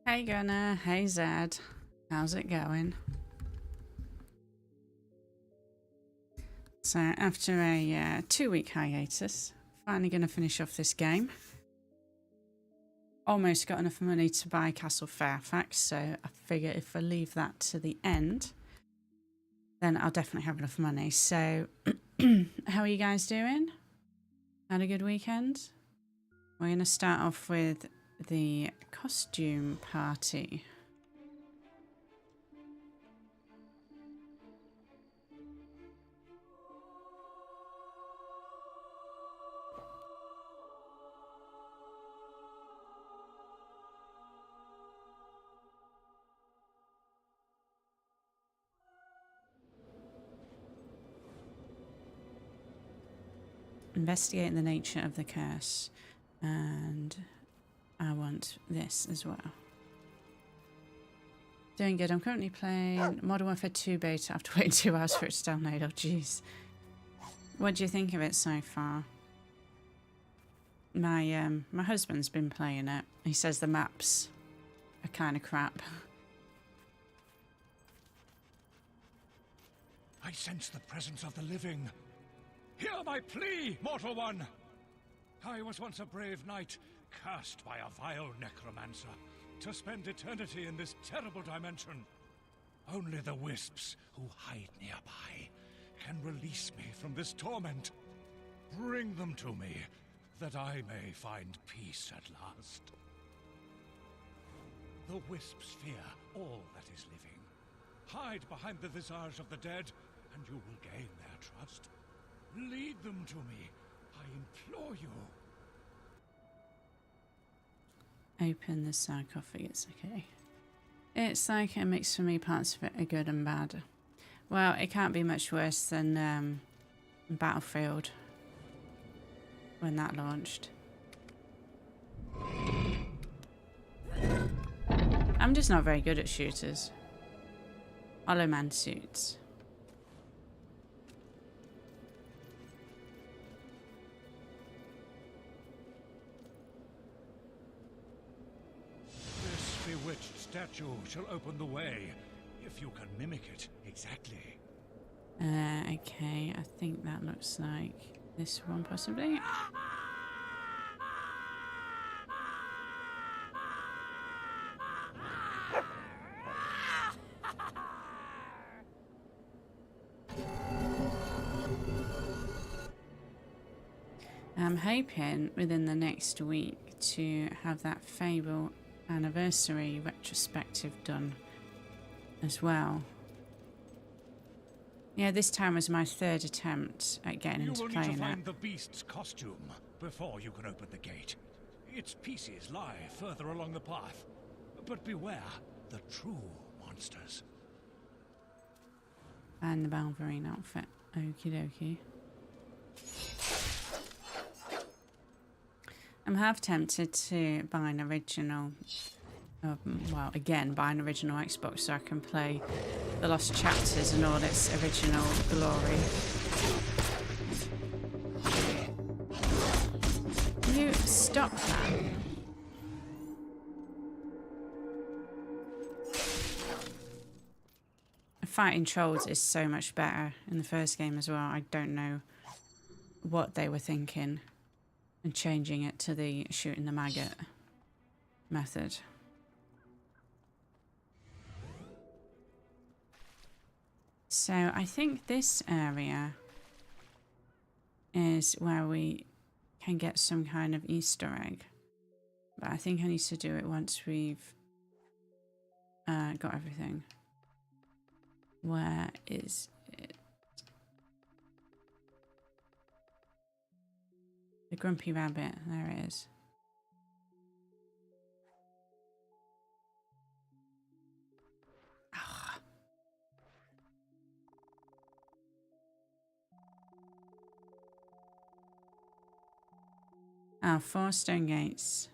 Hey Gunnar, hey Zed, how's it going? So after a 2-week hiatus, finally going to finish off this game. Almost got enough money to buy Castle Fairfax, so I figure if I leave that to the end, then I'll definitely have enough money. So, how are you guys doing? Had a good weekend? We're going to start off with the costume party. Investigating the nature of the curse. And I want this as well. Doing good. I'm currently playing Modern Warfare 2 beta after waiting 2 hours for it to download. Oh, jeez. What do you think of it so far? My husband's been playing it. He says the maps are kind of crap. I sense the presence of the living. Hear my plea, mortal one! I was once a brave knight, cursed by a vile necromancer, to spend eternity in this terrible dimension. Only the wisps who hide nearby can release me from this torment. Bring them to me, that I may find peace at last. The wisps fear all that is living. Hide behind the visage of the dead, and you will gain their trust. Lead them to me, I implore you. Open the sarcophagus, okay. It's like a mix for me, parts of it are good and bad. Well, it can't be much worse than Battlefield when that launched. I'm just not very good at shooters. Hollow Man suits. This bewitched statue shall open the way, if you can mimic it exactly. Okay, I think that looks like this one possibly. I'm hoping within the next week to have that Fable anniversary retrospective done as well. Yeah, this time was my 3rd attempt at getting into playing it. You will need to find the beast's costume before you can open the gate. Its pieces lie further along the path. But beware the true monsters. And the Balverine outfit. Okie dokie. I'm half tempted to buy an original, well, again, buy an original Xbox so I can play The Lost Chapters in all its original glory. You stop that. Fighting trolls is so much better in the first game as well. I don't know what they were thinking and changing it to the shooting the maggot method. So I think this area is where we can get some kind of Easter egg. But I think I need to do it once we've got everything. Where is it? The Grumpy Rabbit, there it is. Ah. Oh, 4 stone gates.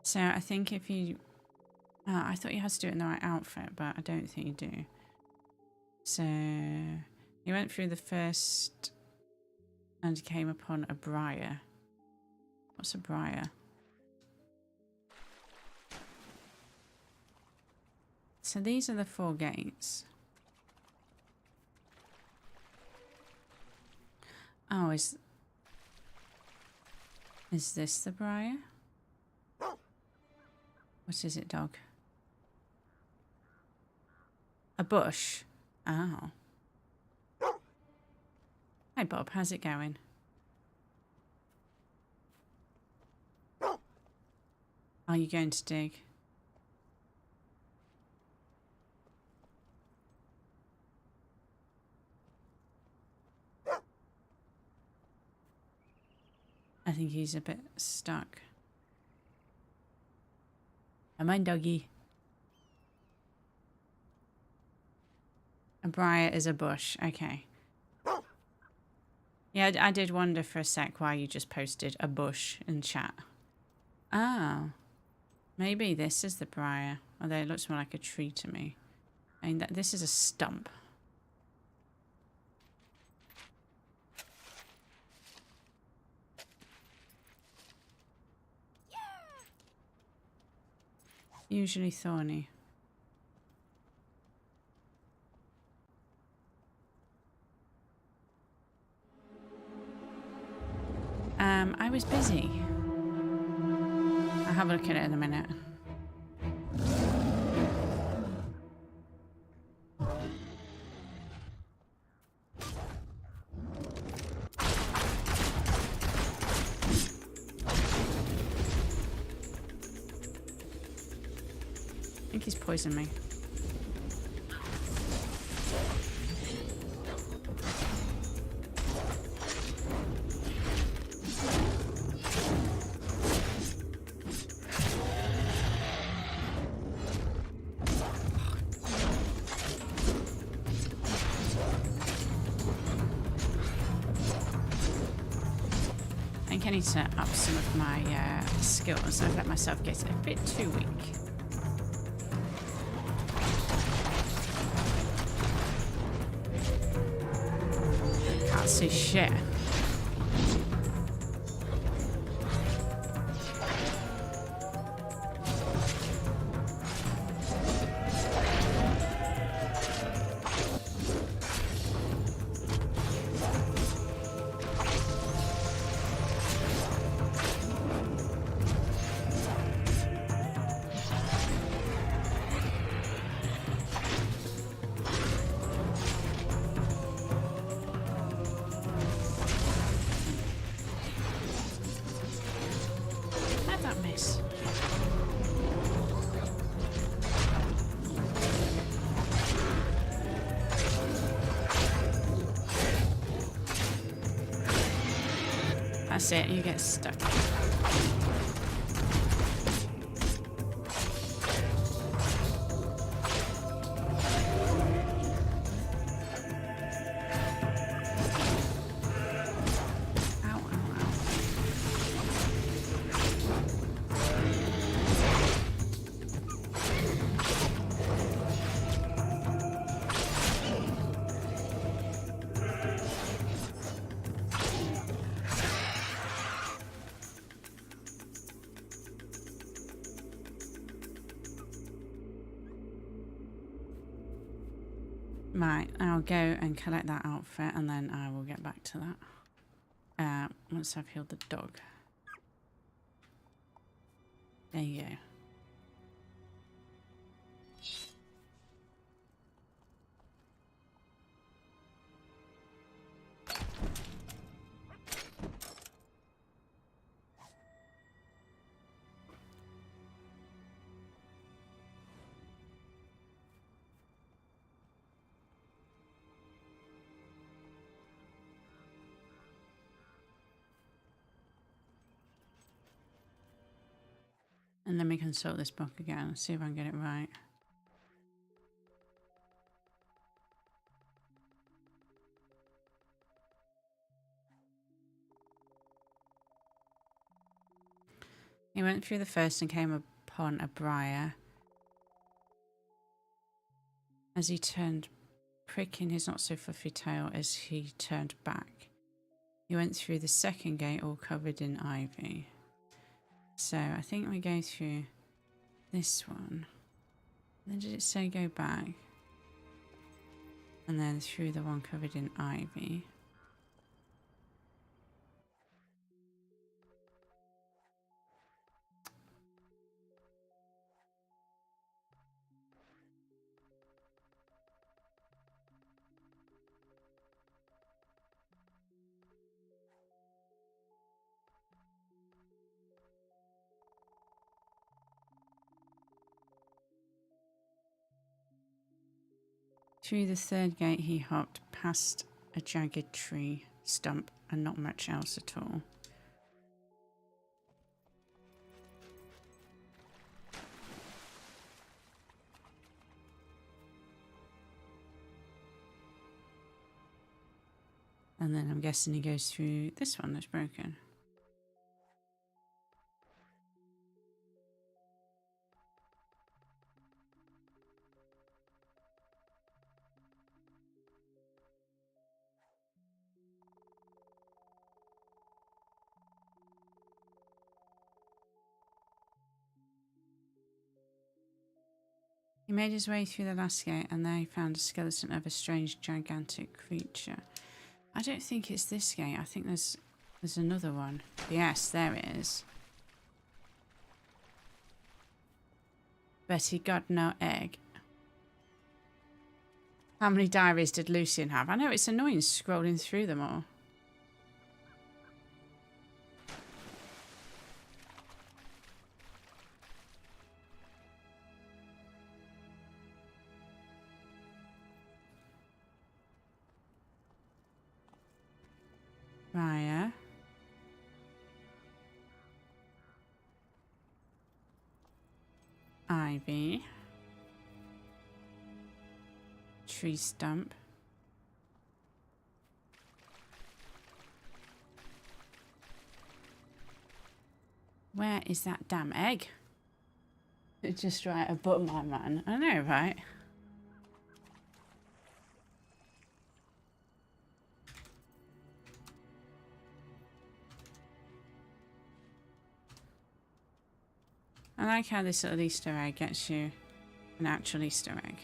So I think if you... I thought you had to do it in the right outfit, but I don't think you do. So he went through the first and came upon a briar. What's a briar? So these are the 4 gates. Oh, is this the briar? What is it, dog? A bush. Oh. Hi, Bob. How's it going? Are you going to dig? I think he's a bit stuck. Come on, doggy. A briar is a bush. Okay. Yeah, I did wonder for a sec why you just posted a bush in chat. Oh. Maybe this is the briar. Although it looks more like a tree to me. I mean, this is a stump. Usually thorny. I was busy. I'll have a look at it in a minute. I think he's poisoned me. I think I need to up some of my skills. I've let myself get a bit too weak. Can't see shit. How'd that miss? That's it, you get stuck. Right, I'll go and collect that outfit and then I will get back to that. Once I've healed the dog. There you go. And let me consult this book again, see if I can get it right. He went through the first and came upon a briar. As he turned, pricking his not so fluffy tail as he turned back. He went through the second gate all covered in ivy. So I think we go through this one. Then did it say go back? And then through the one covered in ivy. Through the third gate he hopped past a jagged tree stump and not much else at all. And then I'm guessing he goes through this one that's broken. He made his way through the last gate and there he found a skeleton of a strange gigantic creature. I don't think it's this gate. I think there's another one. Yes, there it is. But he got no egg. How many diaries did Lucian have? I know it's annoying scrolling through them all. Raya. Ivy. Tree stump. Where is that damn egg? It's just right above my man. I know, right? I like how this little Easter egg gets you an actual Easter egg.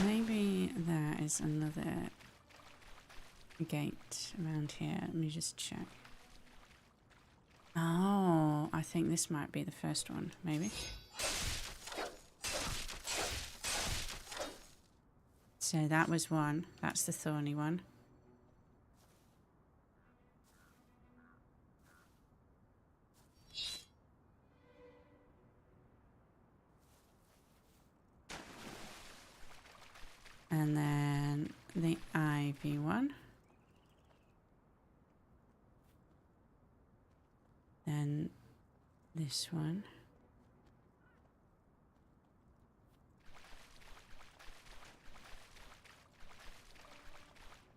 Maybe there is another gate around here. Let me just check. Oh, I think this might be the first one, maybe. So that was one. That's the thorny one. And then the ivy one. Then this one.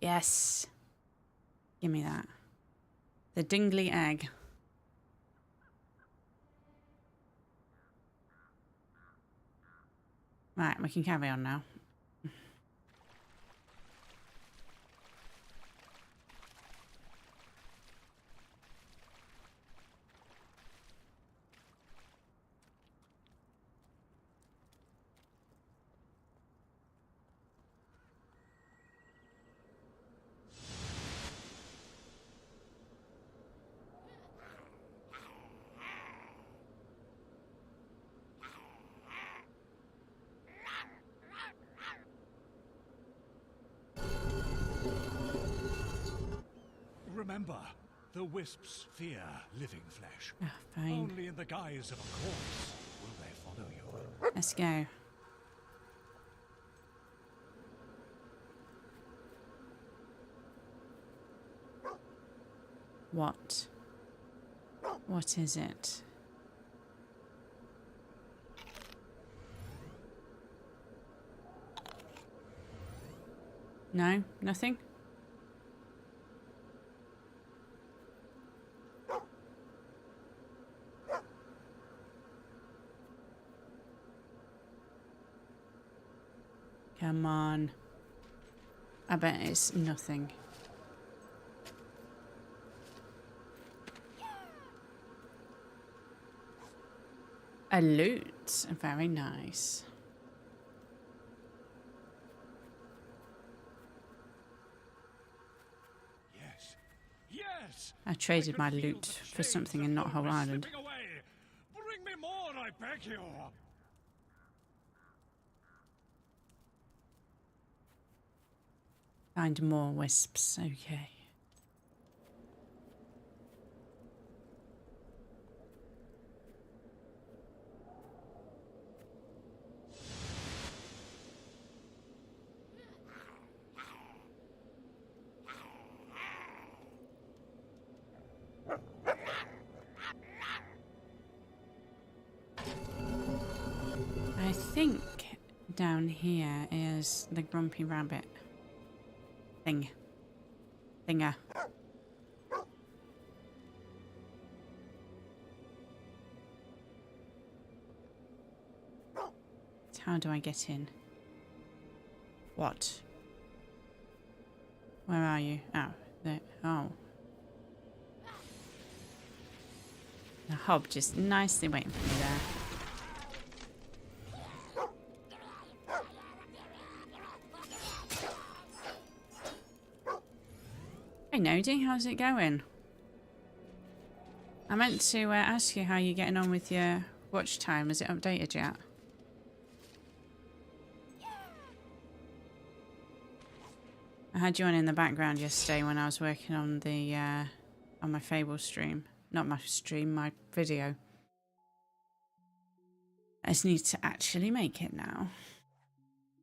Yes. Give me that. The dingly egg. Right, we can carry on now. Remember, the wisps fear living flesh. Oh, fine. Only in the guise of a corpse will they follow you. Let's go. What? What is it? No? Nothing? Come on. I bet it's nothing. A loot. Very nice. Yes. Yes. I traded my loot for something in Not Whole Island. Bring me more, I beg you. Find more wisps. Okay. I think down here is the grumpy rabbit thing. Thinger. How do I get in? What? Where are you? Oh, there. Oh. The hob just nicely waiting for me there. Hey Nody, how's it going? I meant to ask you how you're getting on with your watch time. Has it updated yet? I had you on in the background yesterday when I was working on the on my Fable stream. Not my stream, my video. I just need to actually make it now.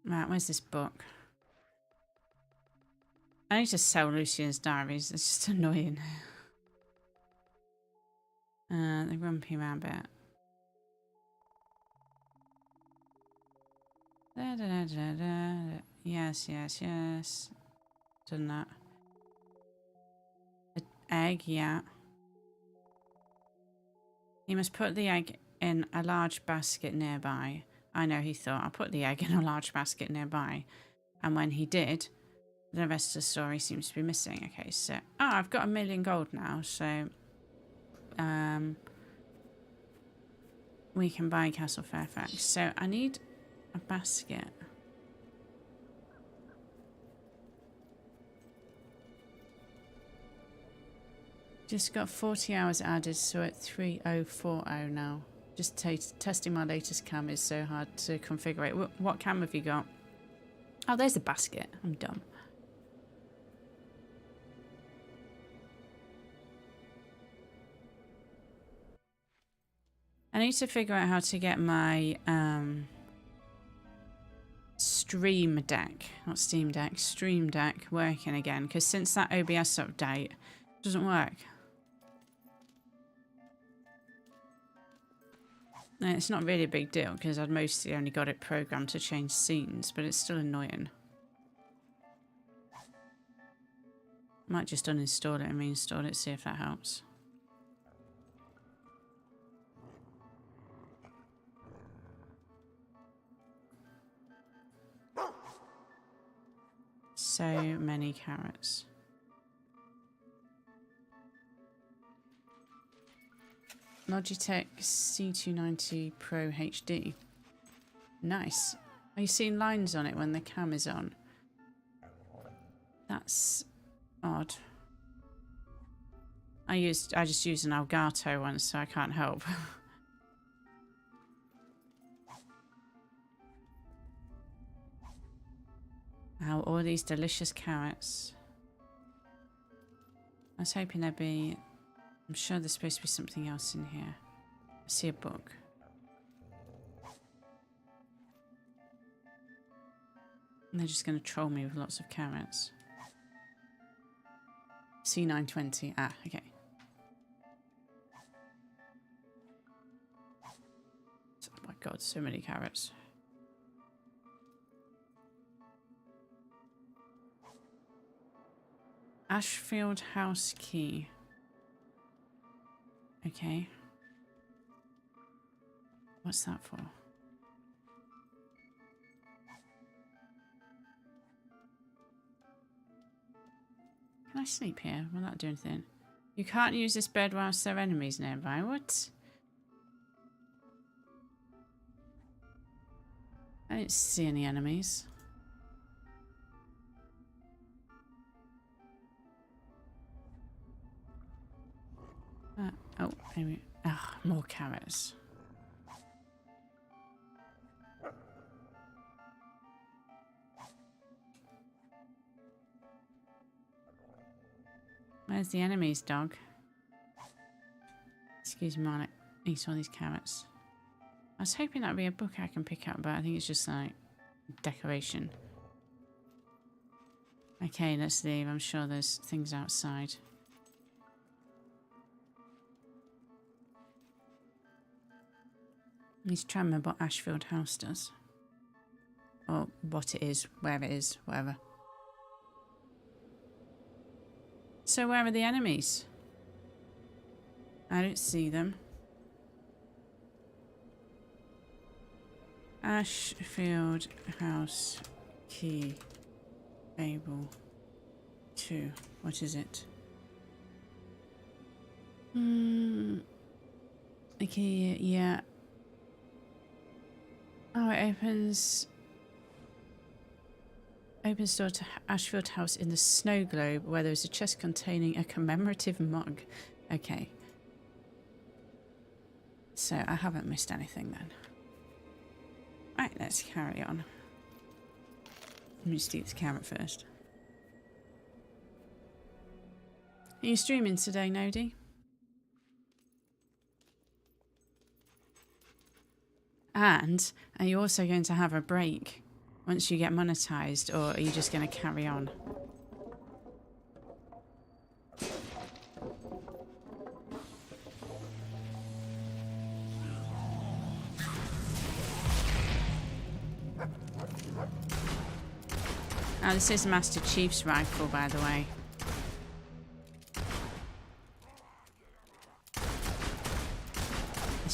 Right, where's this book? I need to sell Lucian's diaries. It's just annoying. The grumpy rabbit. Da, da, da, da, da. Yes, yes, yes. Done that. The egg, yeah. He must put the egg in a large basket nearby. I know, he thought, I'll put the egg in a large basket nearby. And when he did, the rest of the story seems to be missing. Okay, so... Oh, I've got 1,000,000 gold now, so... we can buy Castle Fairfax. So I need a basket. Just got 40 hours added, so at 3040 now. Just testing my latest cam is so hard to configure. What cam have you got? Oh, there's the basket. I'm dumb. I need to figure out how to get my Stream Deck, not Steam Deck, Stream Deck working again, because since that OBS update, it doesn't work. And it's not really a big deal, because I'd mostly only got it programmed to change scenes, but it's still annoying. Might just uninstall it and reinstall it, see if that helps. So many carrots. Logitech C290 Pro HD. Nice. Are you seeing lines on it when the cam is on? That's odd. I just used an Elgato one, so I can't help. Wow, all these delicious carrots. I was hoping there'd be... I'm sure there's supposed to be something else in here. I see a book. And they're just going to troll me with lots of carrots. C920. Ah, okay. God, so many carrots. Ashfield House Key. Okay. What's that for? Can I sleep here? Will that do anything? You can't use this bed whilst there are enemies nearby. What? I didn't see any enemies. Oh, maybe. Ah, more carrots. Where's the enemies, dog? Excuse me, I eat all these carrots. I was hoping that would be a book I can pick up, but I think it's just like decoration. Okay, let's leave. I'm sure there's things outside. I need to try and remember what Ashfield House does. Or what it is, where it is, whatever. So where are the enemies? I don't see them. Ashfield House Key. Fable 2. What is it? Okay, yeah. Oh, it opens door to Ashfield House in the snow globe, where there's a chest containing a commemorative mug. Okay. So I haven't missed anything then. Right, let's carry on. Let me just eat this carrot first. Are you streaming today, Nodi? And are you also going to have a break once you get monetized, or are you just going to carry on? Oh, this is Master Chief's rifle, by the way.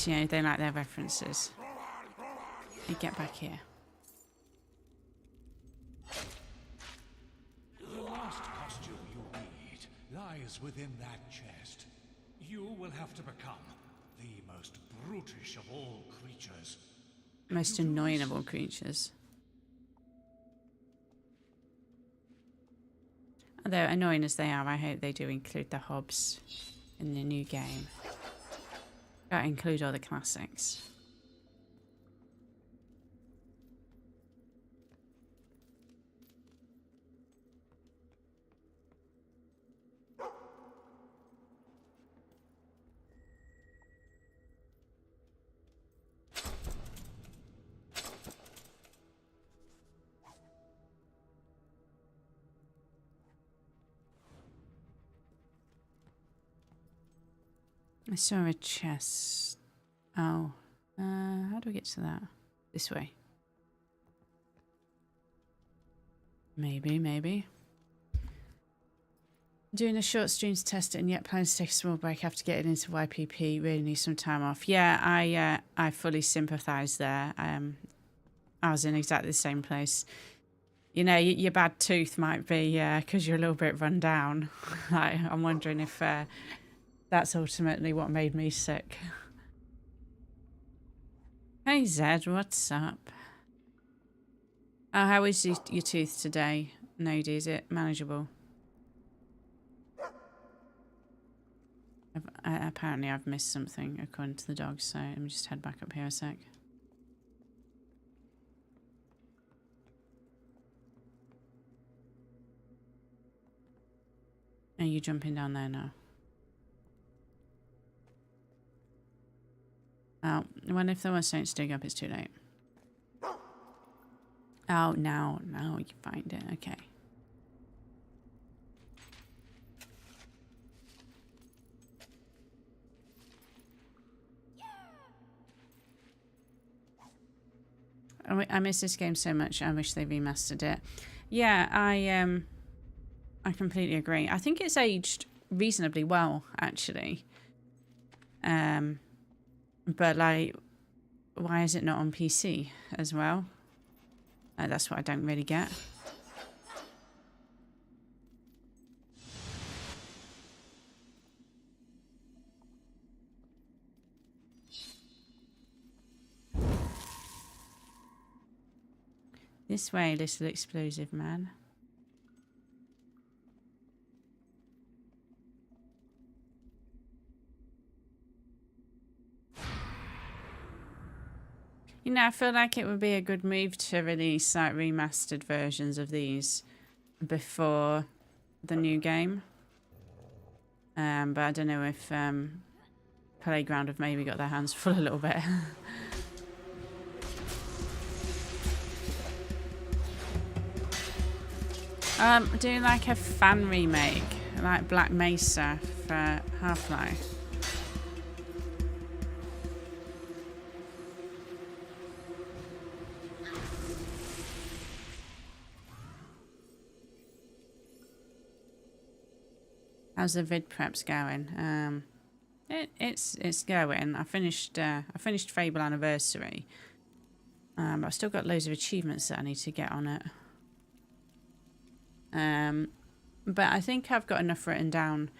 You know, they like their references. Hey, get back here. The last costume you need lies within that chest. You will have to become the most brutish of all creatures. Most annoying of all creatures. Although annoying as they are, I hope they do include the hobs in the new game. Gotta include all the classics. I saw a chest. Oh. How do we get to that? This way. Maybe. Doing a short stream to test it and yet planning to take a small break after getting into YPP. Really need some time off. Yeah, I fully sympathise there. I was in exactly the same place. You know, your bad tooth might be because you're a little bit run down. I'm wondering if that's ultimately what made me sick. Hey Zed, what's up? Oh, how is your tooth today, Nodi? Is it manageable? Apparently I've missed something according to the dog, so let me just head back up here a sec. Are you jumping down there now? Oh, well, if there was something to dig up, it's too late. Oh, now you find it. Okay. I miss this game so much. I wish they remastered it. Yeah, I completely agree. I think it's aged reasonably well, actually. But like, why is it not on PC as well? That's what I don't really get. This way, little explosive man. You know, I feel like it would be a good move to release like remastered versions of these before the new game. But I don't know if Playground have maybe got their hands full a little bit. Do like a fan remake, like Black Mesa for Half-Life. How's the vid preps going? It's going. I finished Fable Anniversary, but I've still got loads of achievements that I need to get on it. But I think I've got enough written down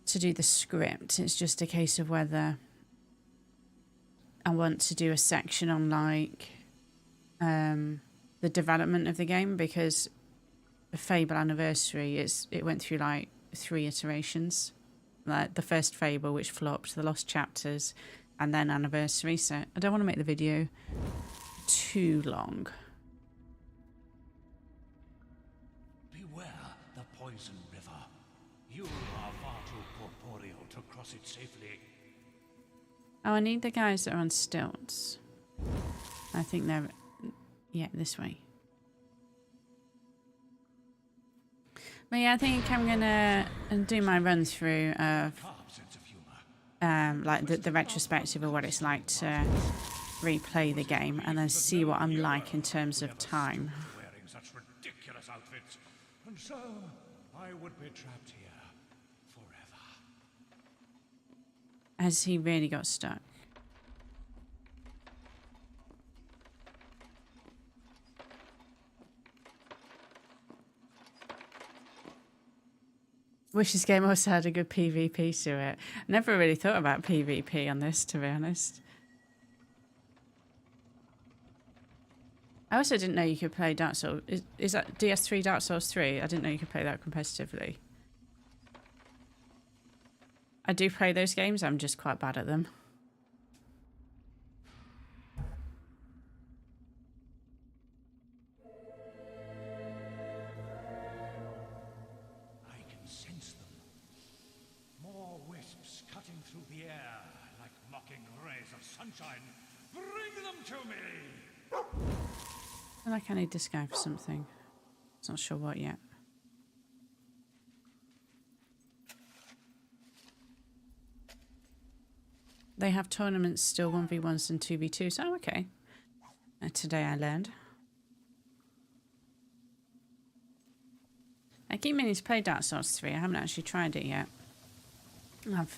to do the script. It's just a case of whether I want to do a section on like the development of the game, because Fable Anniversary it went through like 3 iterations. Like the first Fable, which flopped, the Lost Chapters, and then Anniversary. So I don't want to make the video too long. Beware the poison river. You are far too corporeal to cross it safely. Oh, I need the guys that are on stilts. I think they're... Yeah, this way. But yeah, I think I'm gonna do my run through of like the retrospective of what it's like to replay the game, and then see what I'm like in terms of time. Wearing such ridiculous outfits, and so I would be trapped here forever. Has he really got stuck? Wish this game also had a good PvP to it. Never really thought about PvP on this, to be honest. I also didn't know you could play Dark Souls. Is that DS3 Dark Souls 3? I didn't know you could play that competitively. I do play those games, I'm just quite bad at them. I can sense them. More wisps cutting through the air like mocking rays of sunshine. Bring them to me! I feel like I need this guy for something. I'm not sure what yet. They have tournaments still, 1v1s and 2v2s. Oh, okay. Today I learned. I keep meaning to play Dark Souls 3. I haven't actually tried it yet. I've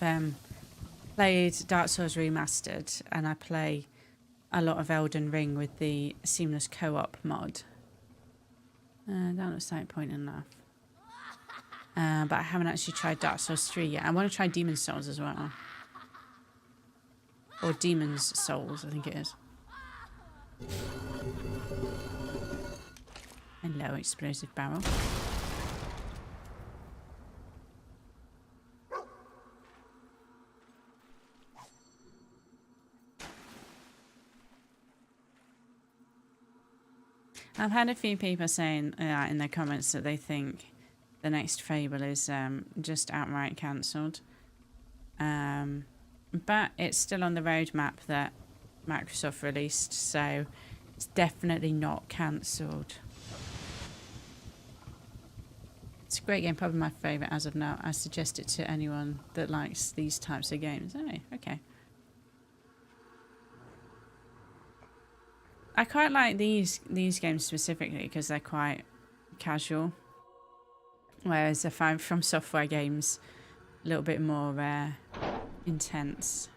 played Dark Souls Remastered, and I play a lot of Elden Ring with the seamless co-op mod. That looks like point enough. But I haven't actually tried Dark Souls 3 yet. I want to try Demon's Souls as well. Or Demon's Souls, I think it is. Hello, explosive barrel. I've had a few people saying in their comments that they think the next Fable is just outright cancelled. But it's still on the roadmap that Microsoft released, so it's definitely not cancelled. It's a great game, probably my favourite as of now. I suggest it to anyone that likes these types of games. Oh, okay. I quite like these games specifically because they're quite casual. Whereas I find From Software games a little bit more intense.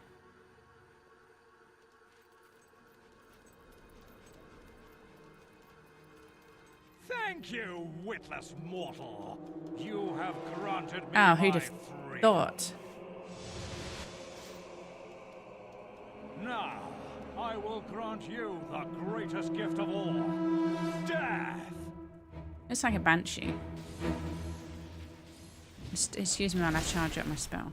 Thank you, witless mortal. You have granted me Oh, my who'd have freedom. thought? Now, I will grant you the greatest gift of all. Death! It's like a banshee. Excuse me while I charge up my spell.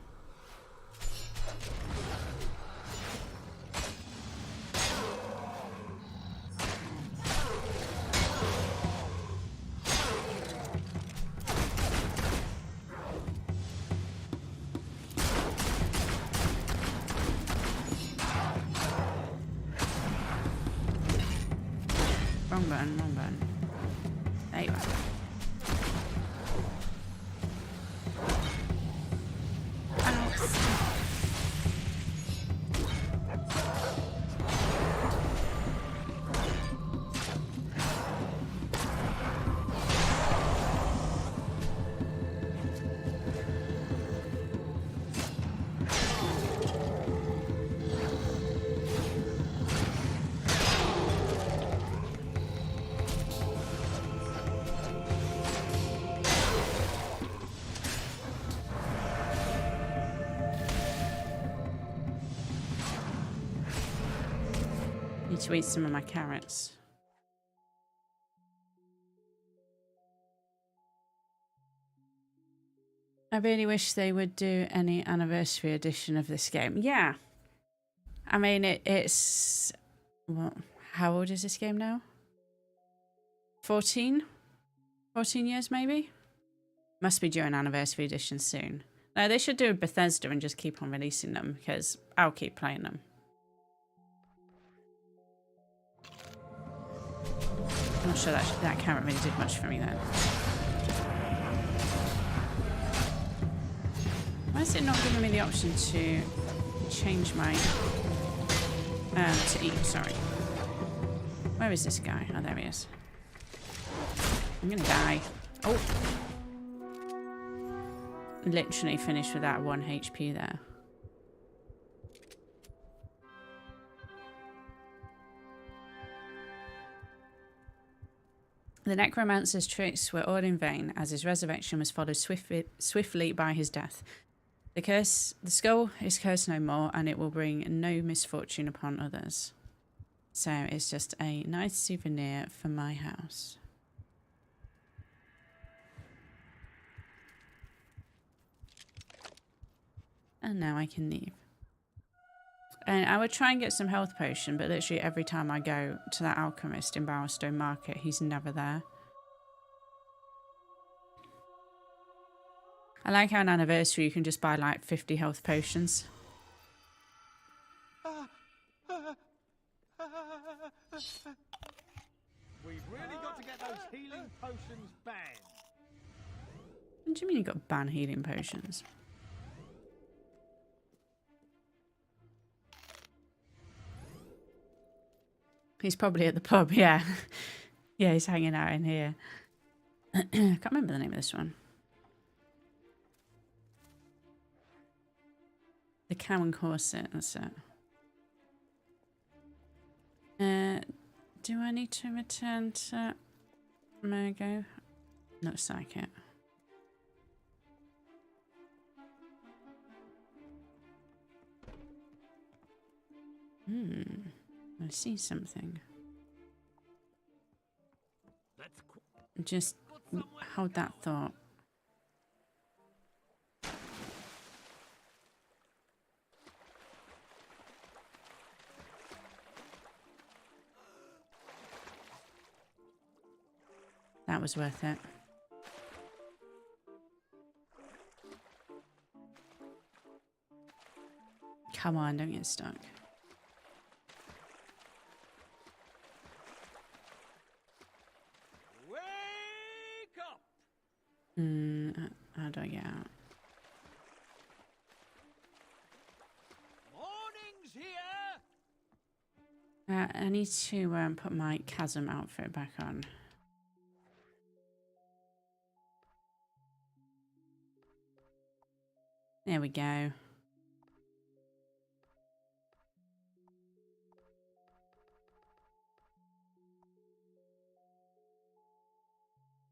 Wrong button, wrong button. There you are. Need to eat some of my carrots. I really wish they would do any anniversary edition of this game. Yeah. I mean, it's... What? How old is this game now? 14? 14 years, maybe? Must be due an anniversary edition soon. No, they should do a Bethesda and just keep on releasing them, because I'll keep playing them. I'm not sure that carrot really did much for me then. Why is it not giving me the option to change my... to eat, sorry. Where is this guy? Oh, there he is. I'm gonna die. Oh! Literally finished with that 1 HP there. The necromancer's tricks were all in vain, as his resurrection was followed swiftly by his death. The skull is cursed no more, and it will bring no misfortune upon others. So it's just a nice souvenir for my house. And now I can leave. And I would try and get some health potion, but literally every time I go to that alchemist in Barrowstone Market, he's never there. I like how on anniversary you can just buy like 50 health potions. We've really got to get those healing potions banned. What do you mean you got ban healing potions? He's probably at the pub, yeah. Yeah, he's hanging out in here. I can't remember the name of this one. The Cow and Corset, that's it. Do I need to return to Mergo? Looks like it. I see something. Just hold that thought. That was worth it. Come on, don't get stuck. Wake up! How do I get out? Morning's here! I need to put my chasm outfit back on. There we go.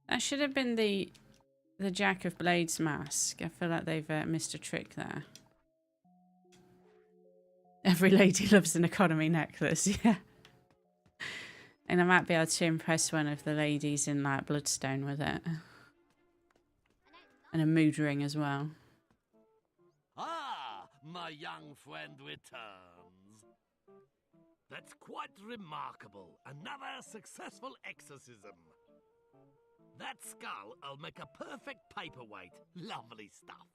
That should have been the Jack of Blades mask. I feel like they've missed a trick there. Every lady loves an economy necklace, yeah. And I might be able to impress one of the ladies in like Bloodstone with it. And a mood ring as well. Ah, my young friend returns. That's quite remarkable. Another successful exorcism. That skull'll make a perfect paperweight. Lovely stuff.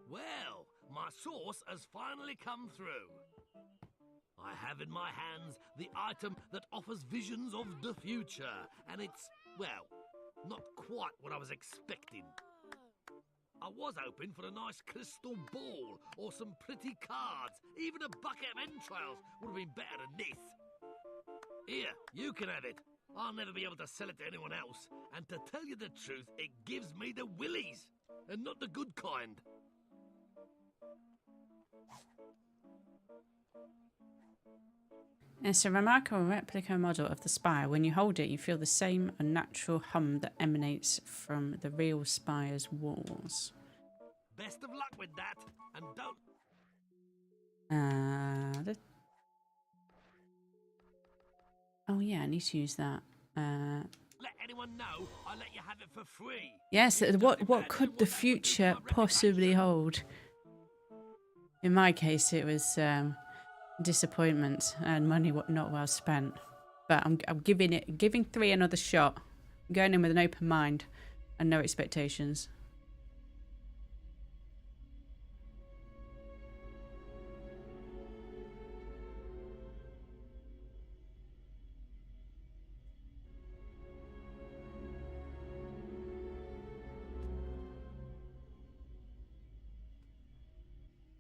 Well, my source has finally come through. I have in my hands the item that offers visions of the future, and it's, well, not quite what I was expecting. I was hoping for a nice crystal ball or some pretty cards. Even a bucket of entrails would have been better than this. Here, you can have it. I'll never be able to sell it to anyone else. And to tell you the truth, it gives me the willies. And not the good kind. It's a remarkable replica model of the spire. When you hold it, you feel the same unnatural hum that emanates from the real spire's walls. Best of luck with that, and don't... Oh yeah, I need to use that. Let anyone know I let you have it for free. Yes, what could the future possibly hold? In my case, it was disappointment and money not well spent. But I'm giving 3 another shot. I'm going in with an open mind and no expectations.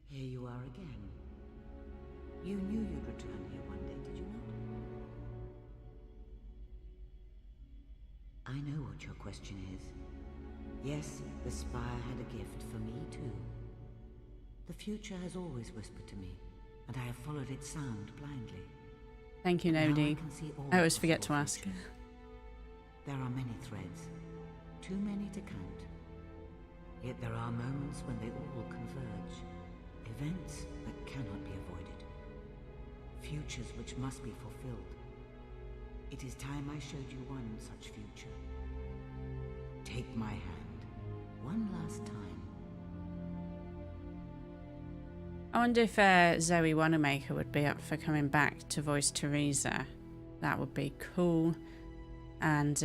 Here you are again. You knew you'd return here one day, did you not? I know what your question is. Yes, the spire had a gift for me too. The future has always whispered to me, and I have followed its sound blindly. Thank you, Nodi. I always forget to ask. There are many threads, too many to count. Yet there are moments when they all converge. Events that cannot be avoided. Futures which must be fulfilled. It is time I showed you one such future. Take my hand, one last time. I wonder if Zoe Wanamaker would be up for coming back to voice Teresa. That would be cool. And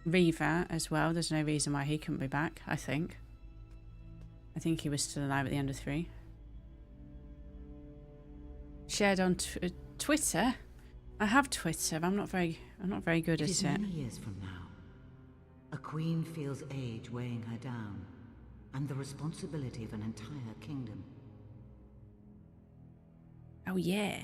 Reaver as well. There's no reason why he couldn't be back, I think. I think he was still alive at the end of 3. Shared on Twitter. I have Twitter, but I'm not very good at it. It is many years from now. A queen feels age weighing her down, and the responsibility of an entire kingdom. Oh yeah.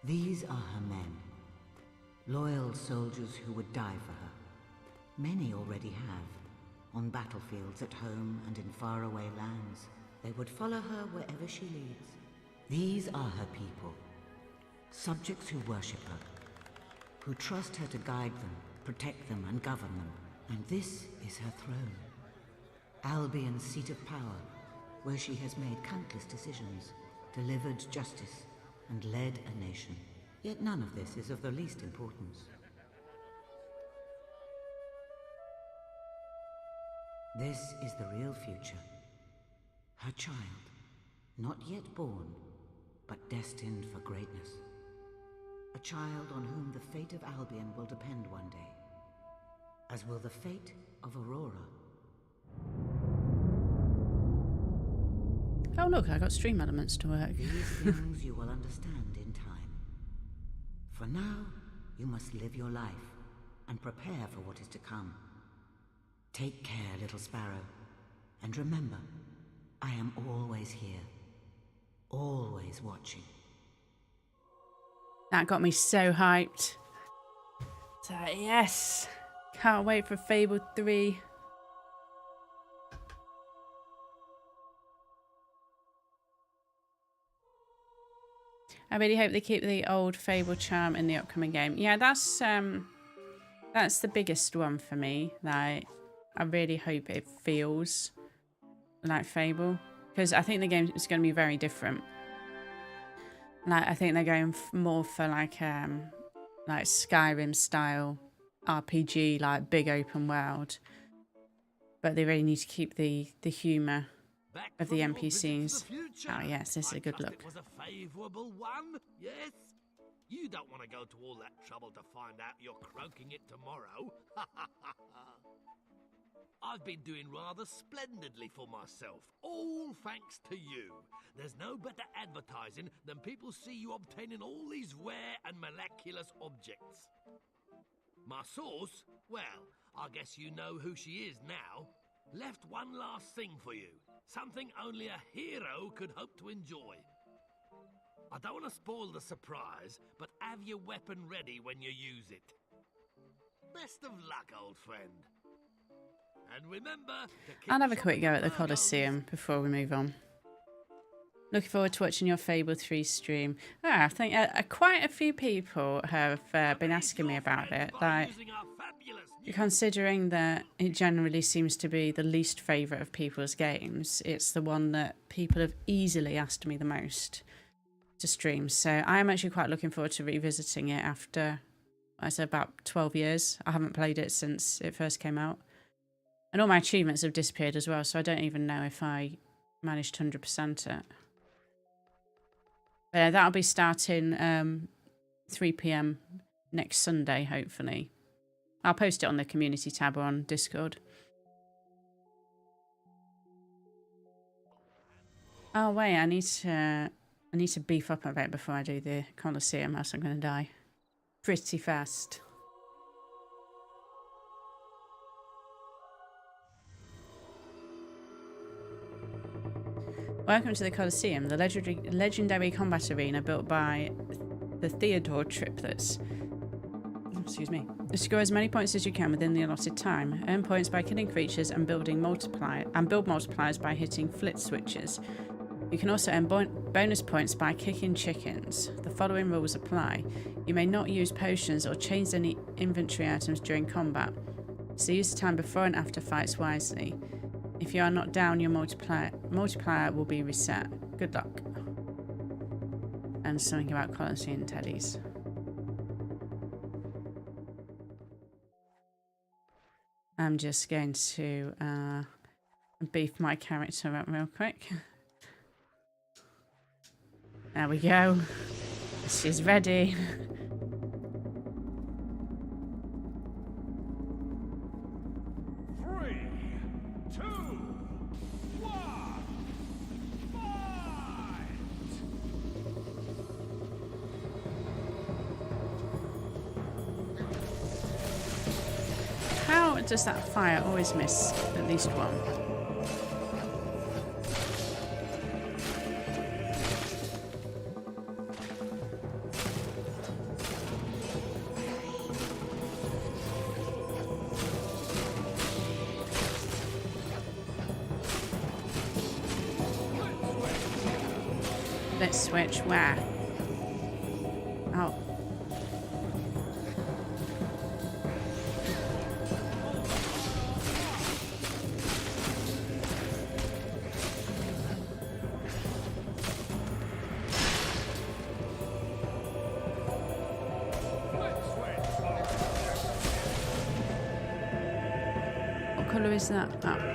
These are her men. Loyal soldiers who would die for her. Many already have. On battlefields at home and in faraway lands. They would follow her wherever she leads. These are her people. Subjects who worship her. Who trust her to guide them, protect them and govern them. And this is her throne. Albion's seat of power, where she has made countless decisions, delivered justice, and led a nation. Yet none of this is of the least importance. This is the real future. Her child, not yet born, but destined for greatness. A child on whom the fate of Albion will depend one day, as will the fate of Aurora. Oh look, I got stream elements to work. These things you will understand in time. For now, you must live your life and prepare for what is to come. Take care, little sparrow. And remember, I am always here. Always watching. That got me so hyped. So yes, can't wait for Fable 3. I really hope they keep the old Fable charm in the upcoming game. Yeah, that's the biggest one for me. Like, I really hope it feels like Fable, because I think the game is going to be very different. Like, I think they're going more for like Skyrim style RPG, like big open world. But they really need to keep the humour of the NPCs. Oh yes, this is a good look. It was a favourable one, yes? You don't want to go to all that trouble to find out you're croaking it tomorrow. I've been doing rather splendidly for myself, all thanks to you. There's no better advertising than people see you obtaining all these rare and miraculous objects. My source, well, I guess you know who she is now, left one last thing for you. Something only a hero could hope to enjoy. I don't want to spoil the surprise, but have your weapon ready when you use it. Best of luck, old friend. And remember to keep I'll have a quick go at the shopping Colosseum before we move on. Looking forward to watching your Fable 3 stream. I think quite a few people have been asking me about it. Like, considering that it generally seems to be the least favourite of people's games, it's the one that people have easily asked me the most to stream. So I am actually quite looking forward to revisiting it after, I said, about 12 years. I haven't played it since it first came out. And all my achievements have disappeared as well, so I don't even know if I managed to 100% it. But that'll be starting 3 PM next Sunday, hopefully. I'll post it on the community tab or on Discord. Oh wait, I need to beef up a bit before I do the Colosseum, else I'm going to die pretty fast. Welcome to the Colosseum, the legendary combat arena built by the Theodore triplets. Excuse me. Score as many points as you can within the allotted time. Earn points by killing creatures and build multipliers by hitting flit switches. You can also earn bonus points by kicking chickens. The following rules apply. You may not use potions or change any inventory items during combat, so use the time before and after fights wisely. If you are not down, your multiplier will be reset. Good luck. And something about Colosseum teddies. I'm just going to beef my character up real quick. There we go. She's ready. How does that fire always miss at least one? Let's switch where? Oh. What colour is that? Oh.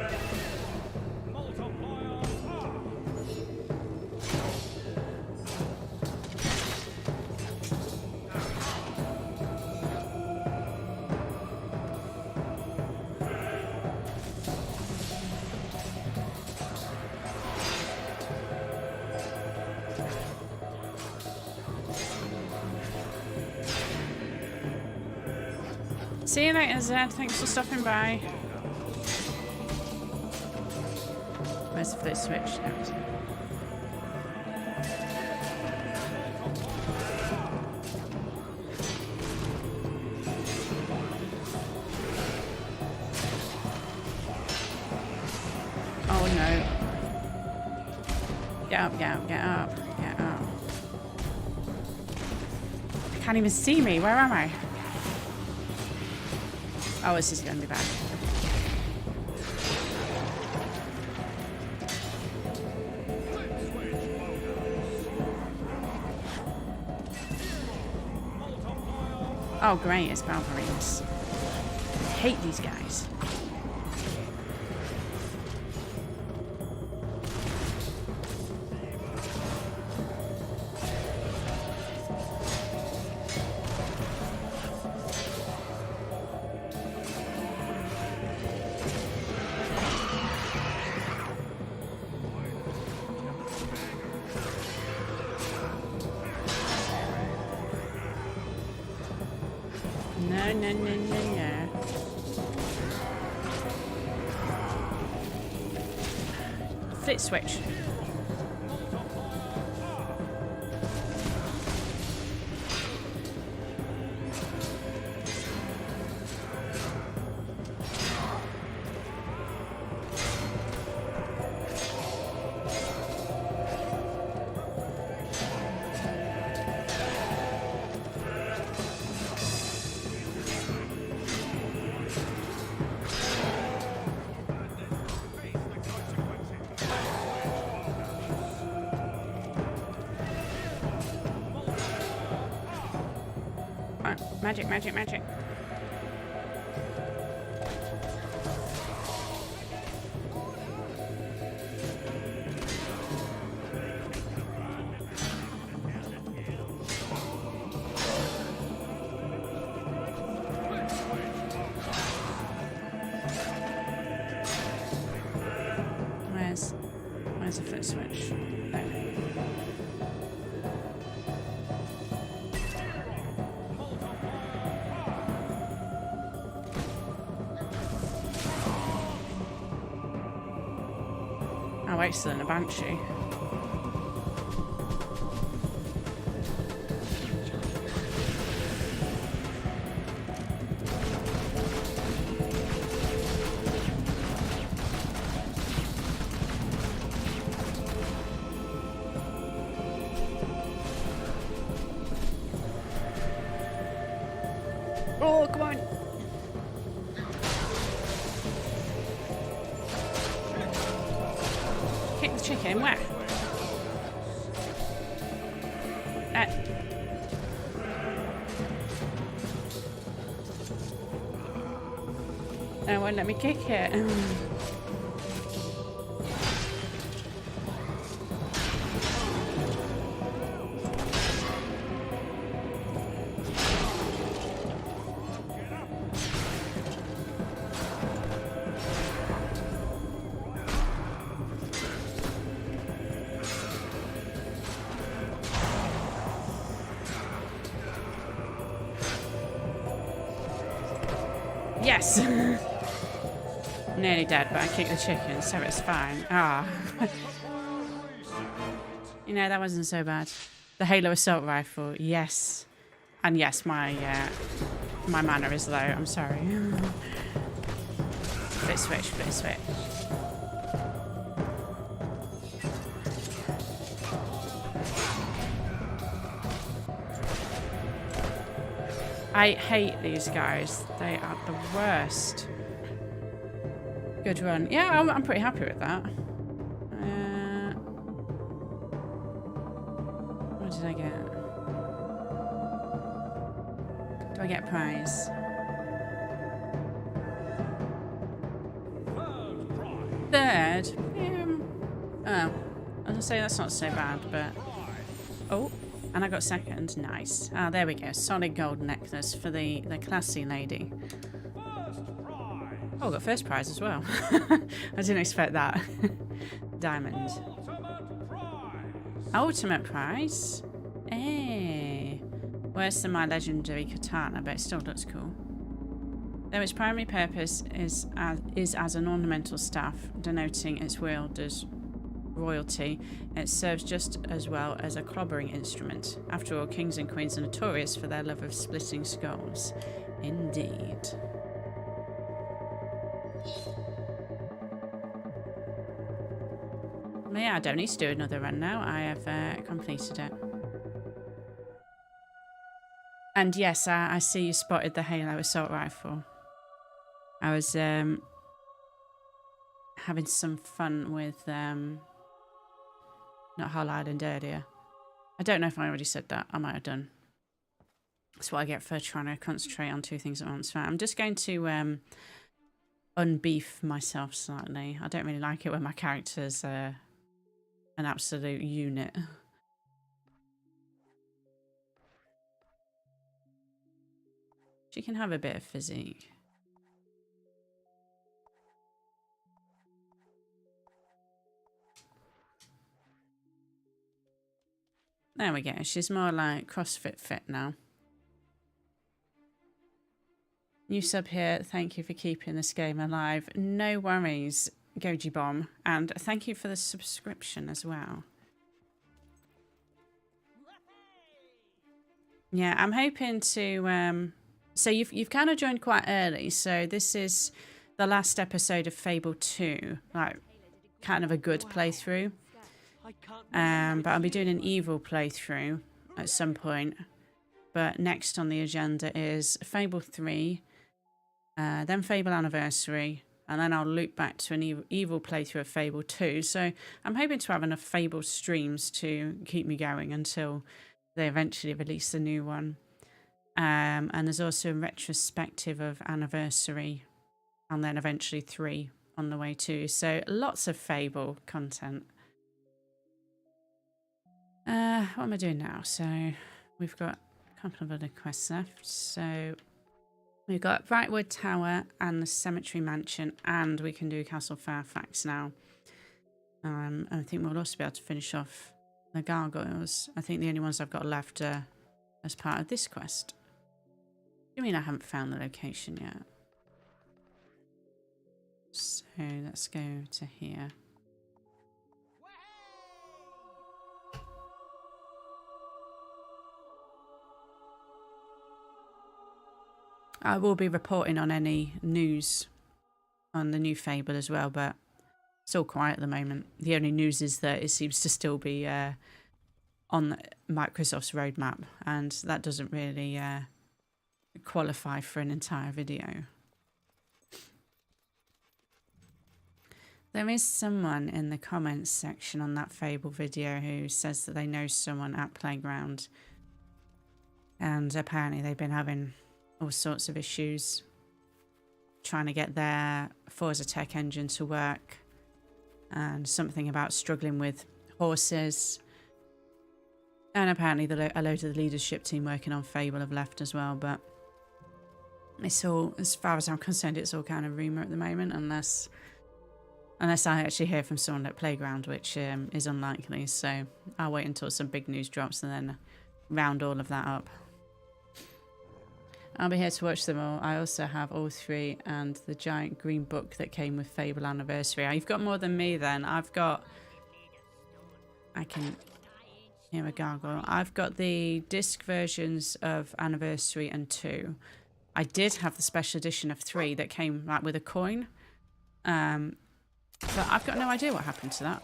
See you later, Zed. Thanks for stopping by. Where's the flip switch? Oh no. Get up, get up, get up, get up. They can't even see me. Where am I? Oh, this is going to be bad. Oh, great, it's Balverines. I hate these guys. No, no, no, no, no. Flip switch. Magic, magic, magic. Where's the flip switch? There. Oh, excellent, a banshee. Oh, come on. Kick the chicken, where? It won't let me kick it. Yes! Nearly dead, but I kicked the chicken, so it's fine. Ah. You know, that wasn't so bad. The Halo assault rifle, yes. And yes, my mana is low, I'm sorry. Flip switch, flip switch. I hate these guys. They are the worst. Good run. Yeah, I'm pretty happy with that. What did I get? Do I get a prize? Third? Yeah. Oh. I was gonna say that's not so bad, but... Oh. And I got second. Nice. Ah, there we go. Solid gold necklace for the classy lady. Oh, I got first prize as well. I didn't expect that. Diamond. Ultimate prize? Hey. Worse than my legendary katana, but it still looks cool. Though its primary purpose is as an ornamental staff, denoting its wielder's royalty, it serves just as well as a clobbering instrument. After all, kings and queens are notorious for their love of splitting skulls. Indeed. But yeah, I don't need to do another run now. I have completed it. And yes, I see you spotted the Halo assault rifle. I was having some fun with not Hull Island earlier. I don't know if I already said that. I might have done. That's what I get for trying to concentrate on two things at once. Right, I'm just going to unbeef myself slightly. I don't really like it when my character's an absolute unit. She can have a bit of physique. There we go. She's more like CrossFit fit now. New sub here. Thank you for keeping this game alive. No worries, Goji Bomb. And thank you for the subscription as well. Yeah, I'm hoping to... so you've kind of joined quite early. So this is the last episode of Fable 2. Like, kind of a good playthrough. But I'll be doing an evil playthrough at some point. But next on the agenda is Fable 3, then Fable Anniversary, and then I'll loop back to an evil playthrough of Fable 2. So I'm hoping to have enough Fable streams to keep me going until they eventually release the new one. And there's also a retrospective of Anniversary, and then eventually 3 on the way too. So lots of Fable content. What am I doing now? So we've got a couple of other quests left. So we've got Brightwood Tower and the Cemetery Mansion, and we can do Castle Fairfax now. I think we'll also be able to finish off the gargoyles. I think the only ones I've got left are as part of this quest. I mean, I haven't found the location yet. So let's go to here. I will be reporting on any news on the new Fable as well, but it's all quiet at the moment. The only news is that it seems to still be on Microsoft's roadmap, and that doesn't really qualify for an entire video. There is someone in the comments section on that Fable video who says that they know someone at Playground, and apparently they've been having all sorts of issues trying to get their Forza Tech engine to work, and something about struggling with horses. And apparently a load of the leadership team working on Fable have left as well, but it's all, as far as I'm concerned, it's all kind of rumour at the moment, unless I actually hear from someone at Playground, which is unlikely. So I'll wait until some big news drops and then round all of that up. I'll be here to watch them all. I also have all 3 and the giant green book that came with Fable Anniversary. You've got more than me then. I can hear a gargoyle. I've got the disc versions of Anniversary and 2. I did have the special edition of 3 that came like with a coin. But I've got no idea what happened to that.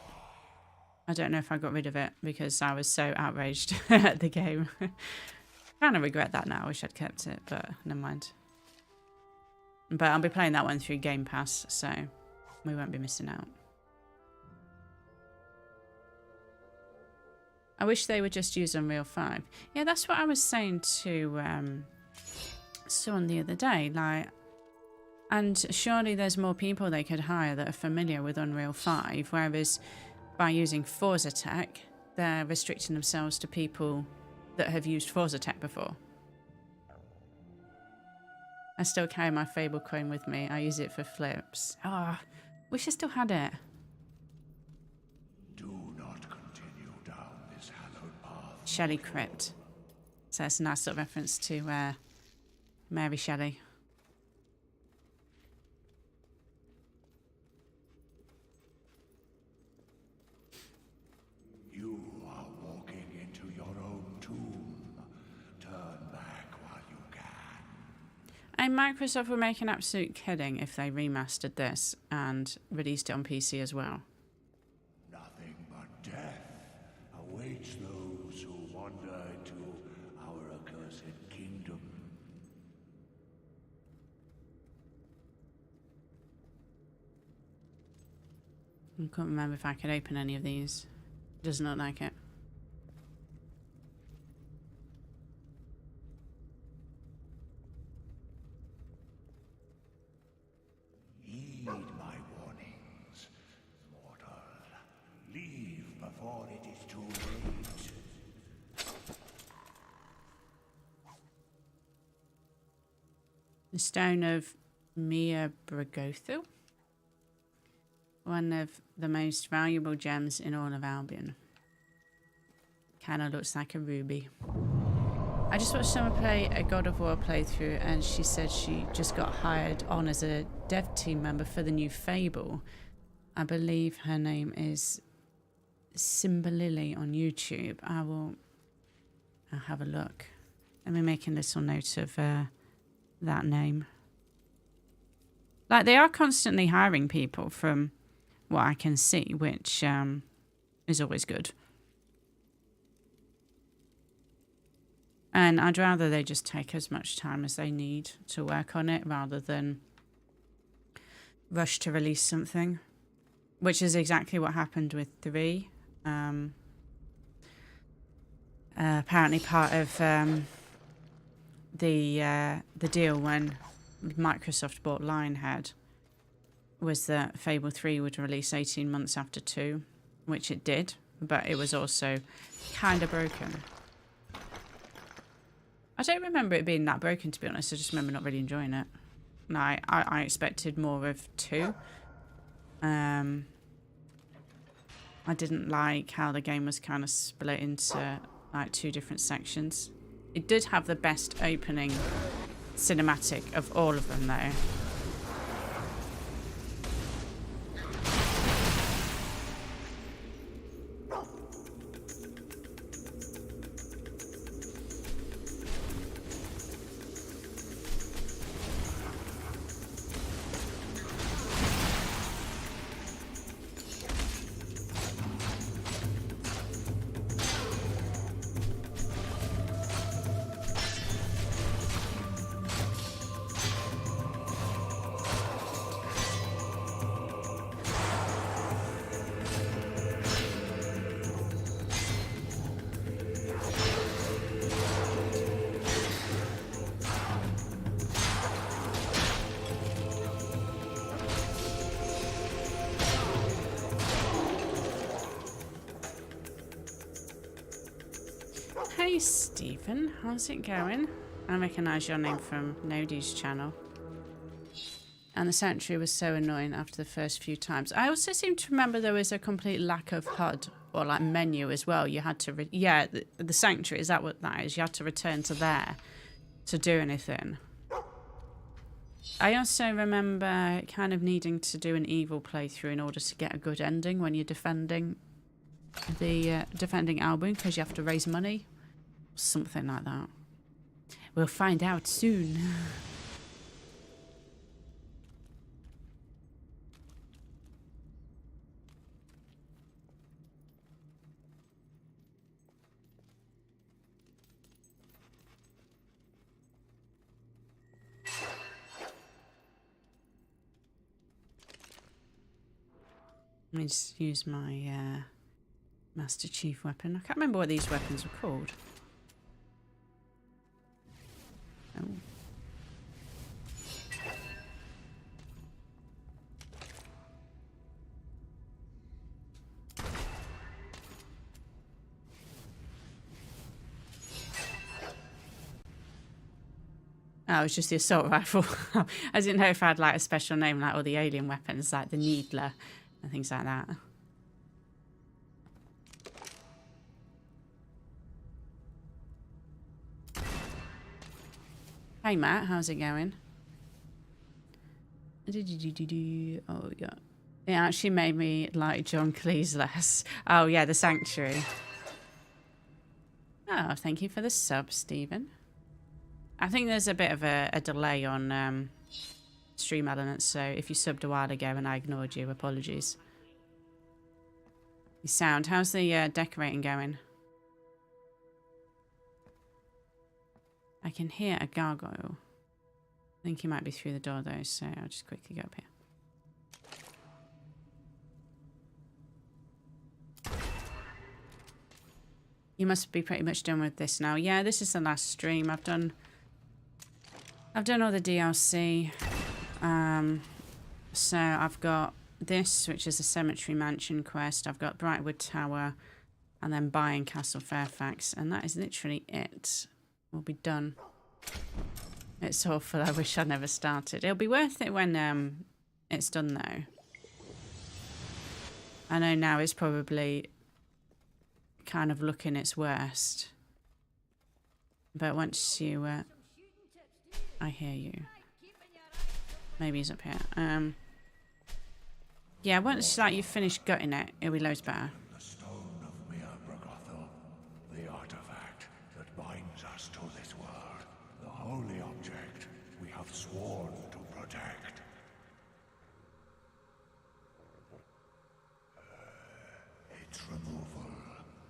I don't know if I got rid of it because I was so outraged at the game. Kind of regret that now. I wish I'd kept it, but never mind. But I'll be playing that one through Game Pass, so we won't be missing out. I wish they would just use Unreal 5. Yeah, that's what I was saying to someone the other day. Like, and surely there's more people they could hire that are familiar with Unreal 5, whereas by using Forza Tech, they're restricting themselves to people that have used Forza Tech before. I still carry my Fable coin with me. I use it for flips. Ah, oh, wish I still had it. Do not continue down this hallowed path. Shelley Crypt. So it's a nice little reference to Mary Shelley. Microsoft would make an absolute killing if they remastered this and released it on PC as well. Nothing but death awaits those who wander into our accursed kingdom. I can't remember if I could open any of these. Does not like it. Heed my warnings, mortal. Leave before it is too late. The Stone of Mia Bragothu. One of the most valuable gems in all of Albion. Kinda looks like a ruby. I just watched someone play a God of War playthrough and she said she just got hired on as a dev team member for the new Fable. I believe her name is Simbalili on YouTube. I'll have a look. Let me make a little note of that name. Like, they are constantly hiring people from what I can see, which is always good. And I'd rather they just take as much time as they need to work on it rather than rush to release something, which is exactly what happened with 3. Apparently part of the deal when Microsoft bought Lionhead was that Fable 3 would release 18 months after 2, which it did, but it was also kind of broken. I don't remember it being that broken, to be honest. I just remember not really enjoying it. No, I expected more of 2. I didn't like how the game was kind of split into like 2 different sections. It did have the best opening cinematic of all of them, though. Hey Stephen, how's it going? I recognise your name from Nodi's channel. And the sanctuary was so annoying after the first few times. I also seem to remember there was a complete lack of HUD or like menu as well. You had to, the sanctuary, is that what that is? You had to return to there to do anything. I also remember kind of needing to do an evil playthrough in order to get a good ending when you're defending Albion, because you have to raise money. Something like that. We'll find out soon. Let me just use my Master Chief weapon. I can't remember what these weapons were called. Oh. Oh, it's just the assault rifle. I didn't know if I had like a special name like all the alien weapons, like the Needler and things like that. Hey Matt, how's it going? Oh yeah. It actually made me like John Cleese less. Oh yeah, the Sanctuary. Oh, thank you for the sub, Stephen. I think there's a bit of a delay on stream elements, so if you subbed a while ago and I ignored you, apologies. Your sound, how's the decorating going? I can hear a gargoyle. I think he might be through the door though, so I'll just quickly go up here. You must be pretty much done with this now. Yeah, this is the last stream. I've done all the DLC. So I've got this, which is a Cemetery Mansion quest. I've got Brightwood Tower, and then buying Castle Fairfax, and that is literally it. We'll be done. It's awful. I wish I'd never started. It'll be worth it when it's done, though. I know now it's probably kind of looking its worst, but once you I hear you. Maybe he's up here. Yeah, once like you've finished gutting it, it'll be loads better. The stone of Mir Bragothel, the artifact that binds us to this world, the holy object we have sworn to protect. Its removal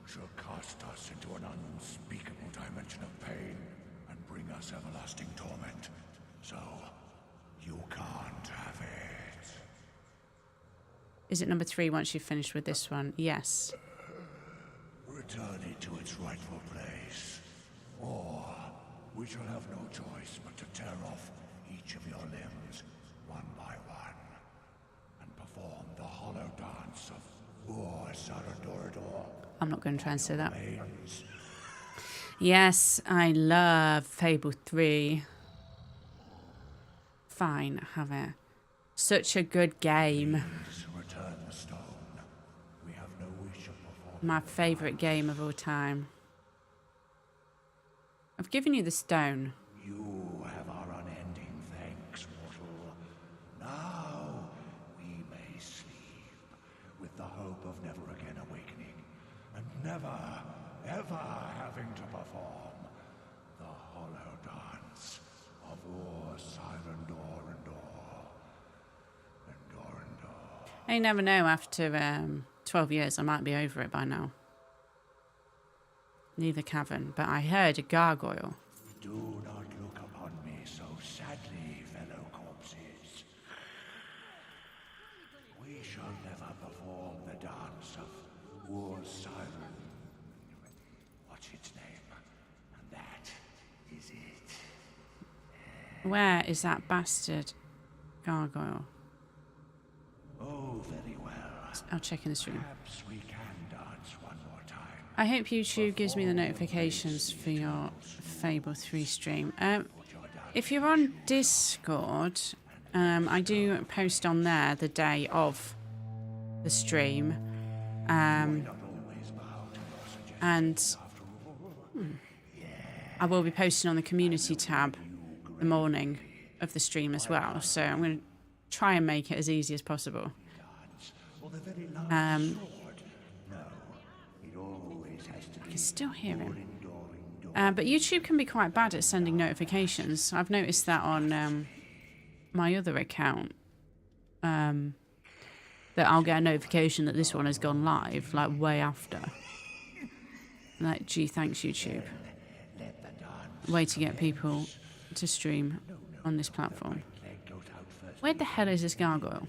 shall cast us into an unspeakable dimension of pain and bring us everlasting torment. So, you can't have it. Is it number 3 once you've finished with this one? Yes. Return it to its rightful place, or we shall have no choice but to tear off each of your limbs, one by one, and perform the hollow dance of Ur-Saradorador. I'm not going to try and say that. Remains. Yes, I love Fable 3. Fine, have it. Such a good game. Please return the stone. We have no wish of performing. My favourite game of all time. I've given you the stone. You have our unending thanks, mortal. Now we may sleep with the hope of never again awakening, and never, ever having to perform the hollow dance of Ur-Saradorador. You never know, after 12 years I might be over it by now. Neither cavern, but I heard a gargoyle. Do not look upon me so sadly, fellow corpses. We shall never perform the dance of Ur-Siren. What's its name? And that is it. Where is that bastard gargoyle? Oh, very well. I'll check in the stream. Perhaps we can dance one more time. I hope YouTube gives me the notifications for your Fable 3 stream. If you're on Discord, I do post on there the day of the stream. And I will be posting on the community tab the morning of the stream as well. So I'm going to try and make it as easy as possible. I can still hear him. But YouTube can be quite bad at sending notifications. I've noticed that on my other account. That I'll get a notification that this one has gone live, like way after. Like, gee, thanks YouTube. Way to get people to stream on this platform. Where the hell is this gargoyle?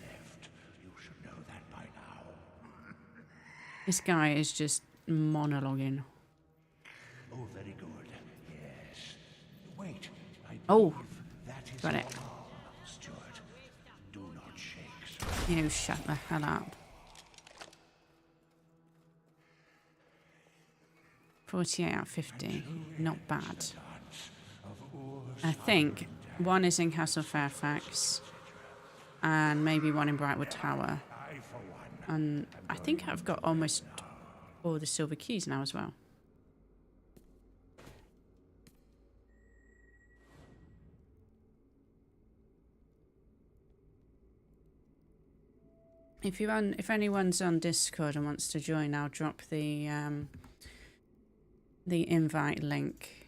This guy is just monologuing. Oh, very good. Yes. Wait. Oh, That is got it. Stuart. Do not shake, sir. You shut the hell up. 48 out of 50. Not bad. I think one is in Castle Fairfax and maybe one in Brightwood Tower. And I think I've got almost all the silver keys now as well. If anyone's on Discord and wants to join, I'll drop the invite link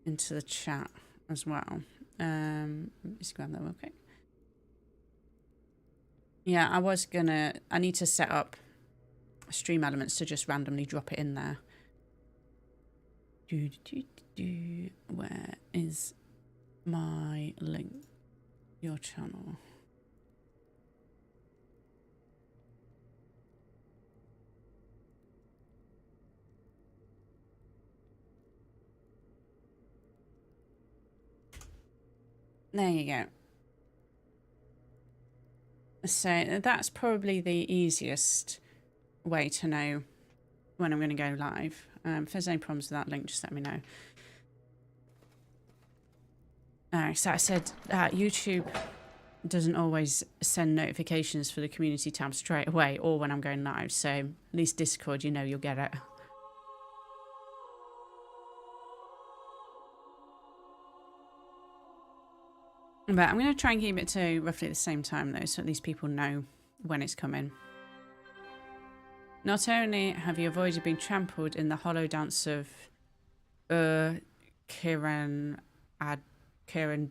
into the chat as well. Let's grab that real quick. Yeah, I need to set up stream elements to just randomly drop it in there. Where is my link? Your channel. There you go. So that's probably the easiest way to know when I'm going to go live. If there's any problems with that link, just let me know. So I said YouTube doesn't always send notifications for the community tab straight away or when I'm going live. So at least Discord, you know you'll get it. But I'm going to try and keep it to roughly the same time though, so at least people know when it's coming. Not only have you avoided being trampled in the hollow dance of Kiran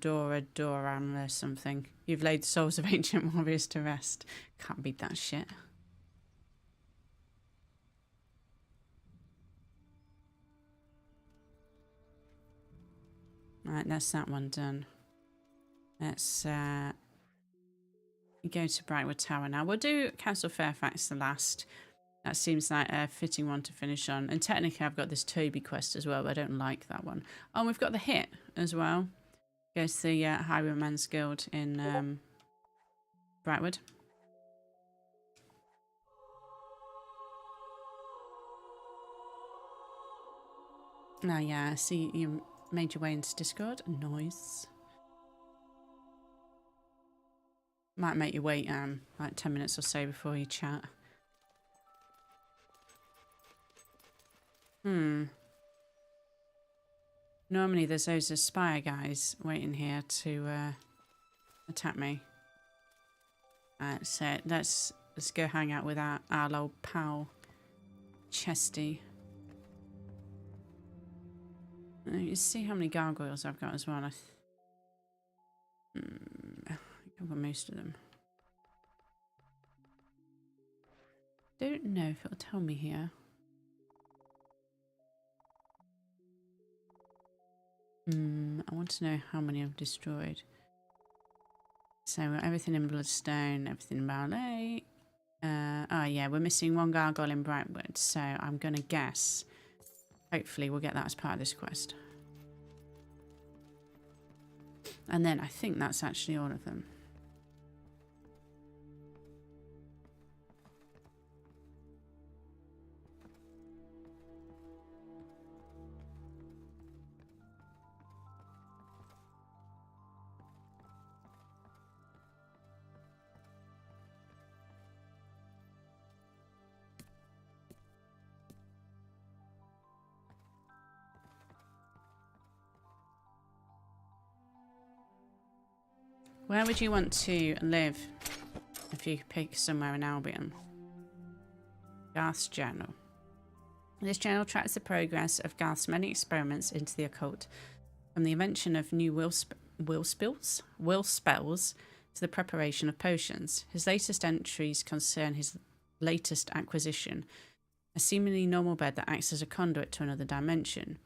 Dora Doram or something, you've laid the souls of ancient warriors to rest. Can't beat that shit. Right, that's that one done. Let's go to Brightwood Tower now. We'll do Castle Fairfax the last. That seems like a fitting one to finish on. And technically I've got this Toby quest as well, but I don't like that one. Oh, and we've got the hit as well. Go to the Highwayman's Guild in Brightwood. Now, yeah, I see you made your way into Discord. Nice. Might make you wait like 10 minutes or so before you chat. Normally there's those Aspire guys waiting here to attack me. So let's go hang out with our old pal Chesty. You see how many gargoyles I've got as well. I think I've got most of them. Don't know if it'll tell me here. I want to know how many I've destroyed. So everything in Bloodstone, everything in Ballet. Oh yeah, we're missing one gargoyle in Brightwood, so I'm gonna guess. Hopefully we'll get that as part of this quest. And then I think that's actually all of them. Where would you want to live if you could pick somewhere in Albion? Garth's Journal. This journal tracks the progress of Garth's many experiments into the occult, from the invention of new will spells to the preparation of potions. His latest entries concern his latest acquisition, a seemingly normal bed that acts as a conduit to another dimension.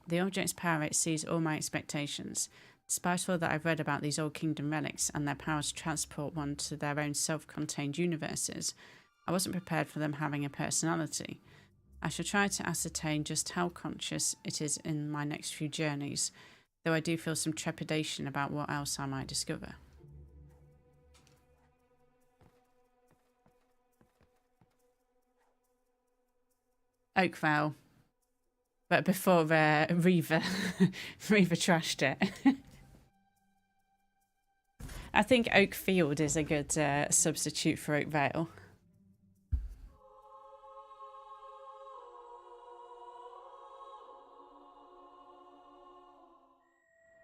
The object's power exceeds all my expectations. Despite all that I've read about these old kingdom relics and their power to transport one to their own self-contained universes, I wasn't prepared for them having a personality. I shall try to ascertain just how conscious it is in my next few journeys, though I do feel some trepidation about what else I might discover. Oakvale. But before Reaver trashed it. I think Oakfield is a good substitute for Oakvale.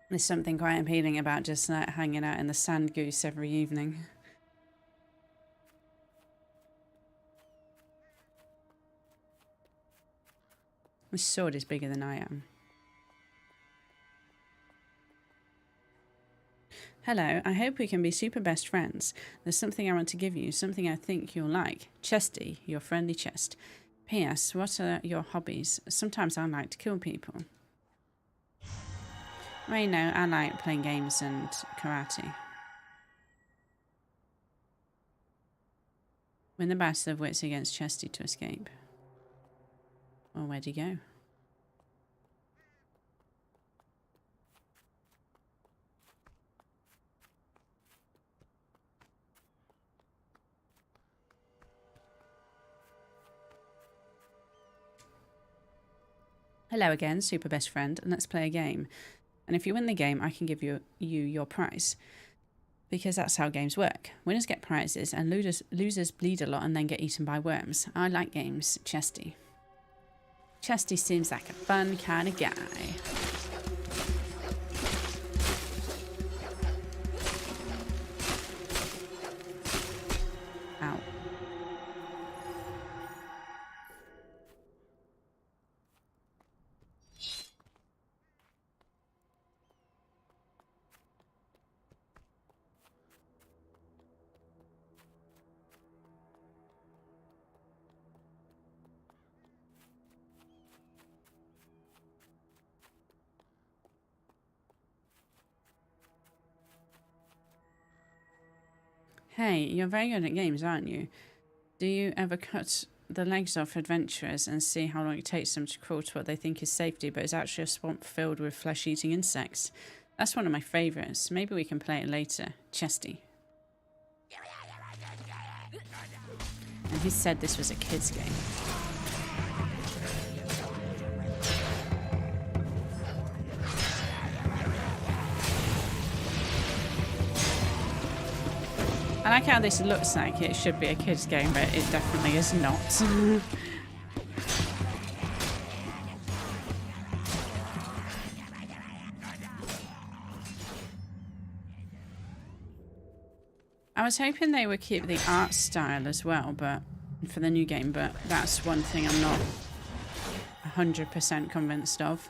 There's something quite appealing about just like hanging out in the Sand Goose every evening. This sword is bigger than I am. Hello, I hope we can be super best friends. There's something I want to give you, something I think you'll like. Chesty, your friendly chest. P.S. What are your hobbies? Sometimes I like to kill people. Well, you know, I like playing games and karate. Win the battle of wits against Chesty to escape. Well, where'd he go? Hello again, super best friend, and let's play a game. And if you win the game, I can give you your prize. Because that's how games work. Winners get prizes, and losers bleed a lot and then get eaten by worms. I like games. Chesty. Chesty seems like a fun kind of guy. Ow. Hey, you're very good at games, aren't you? Do you ever cut the legs off adventurers and see how long it takes them to crawl to what they think is safety, but it's actually a swamp filled with flesh-eating insects? That's one of my favourites. Maybe we can play it later. Chesty. And he said this was a kid's game. I like how this looks like it should be a kid's game, but it definitely is not. I was hoping they would keep the art style as well, but for the new game, but that's one thing I'm not 100% convinced of.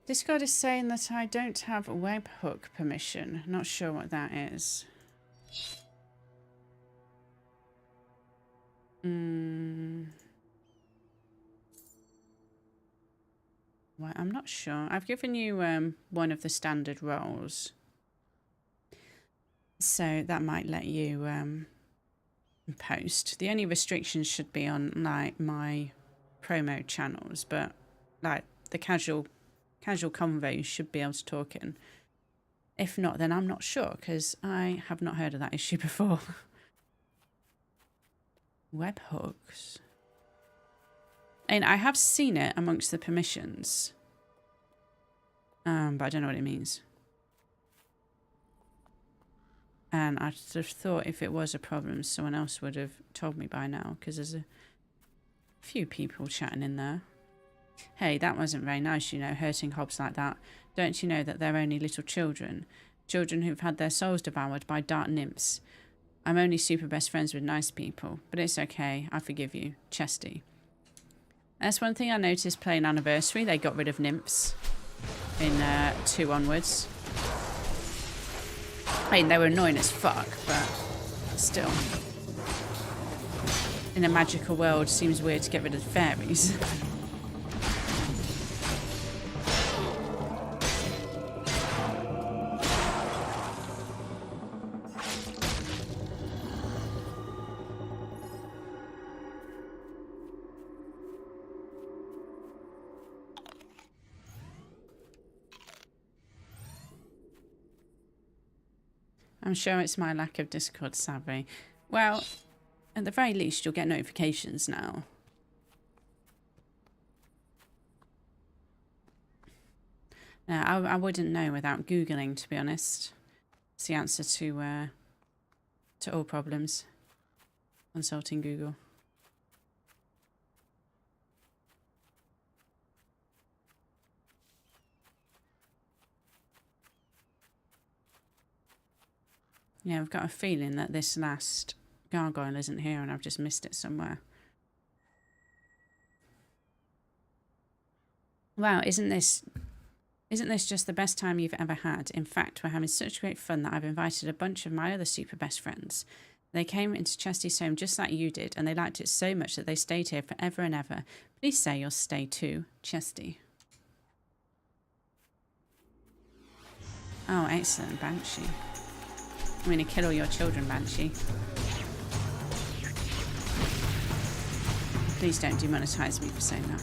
Discord is saying that I don't have webhook permission. Not sure what that is. Well, I'm not sure. I've given you one of the standard roles. So that might let you post. The only restrictions should be on like my promo channels, but like the casual convo should be able to talk in. If not, then I'm not sure, because I have not heard of that issue before. Webhooks. And I have seen it amongst the permissions. But I don't know what it means. And I just have thought if it was a problem, someone else would have told me by now, because there's a few people chatting in there. Hey, that wasn't very nice, you know, hurting hobs like that. Don't you know that they're only little children? Children who've had their souls devoured by dark nymphs. I'm only super best friends with nice people, but it's okay. I forgive you. Chesty. That's one thing I noticed playing Anniversary. They got rid of nymphs in 2 onwards. I mean, they were annoying as fuck, but still. In a magical world, it seems weird to get rid of the fairies. I'm sure it's my lack of Discord savvy. Well, at the very least, you'll get notifications now. No, I wouldn't know without Googling, to be honest. It's the answer to all problems. Consulting Google. Yeah, I've got a feeling that this last gargoyle isn't here and I've just missed it somewhere. Wow, isn't this Isn't this just the best time you've ever had? In fact, we're having such great fun that I've invited a bunch of my other super best friends. They came into Chesty's home just like you did, and they liked it so much that they stayed here forever and ever. Please say you'll stay too, Chesty. Oh, excellent, Banshee. I'm going to kill all your children, Banshee. Please don't demonetize me for saying that.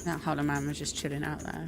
That hollow man was just chilling out there.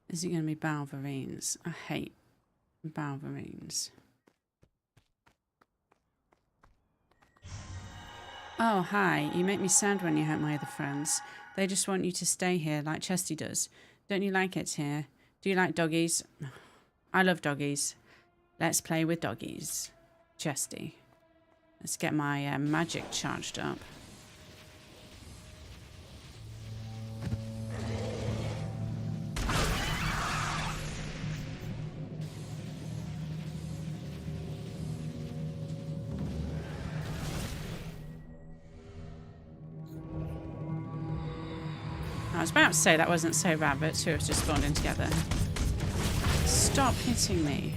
Is it going to be Balverines? I hate Balverines. Oh, hi. You make me sad when you hurt my other friends. They just want you to stay here like Chesty does. Don't you like it here? Do you like doggies? I love doggies. Let's play with doggies. Chesty. Let's get my magic charged up. I was about to say that wasn't so bad, but two have just spawned in together. Stop hitting me.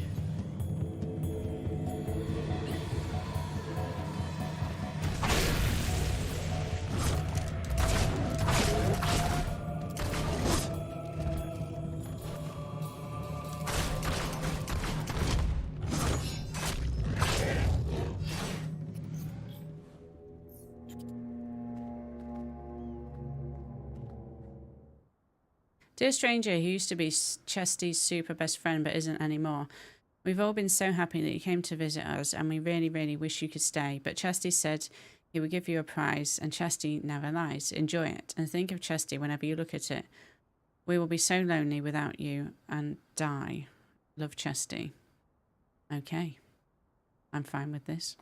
Dear stranger who used to be Chesty's super best friend but isn't anymore. We've all been so happy that you came to visit us and we really, really wish you could stay. But Chesty said he would give you a prize and Chesty never lies. Enjoy it and think of Chesty whenever you look at it. We will be so lonely without you and die. Love, Chesty. Okay. I'm fine with this.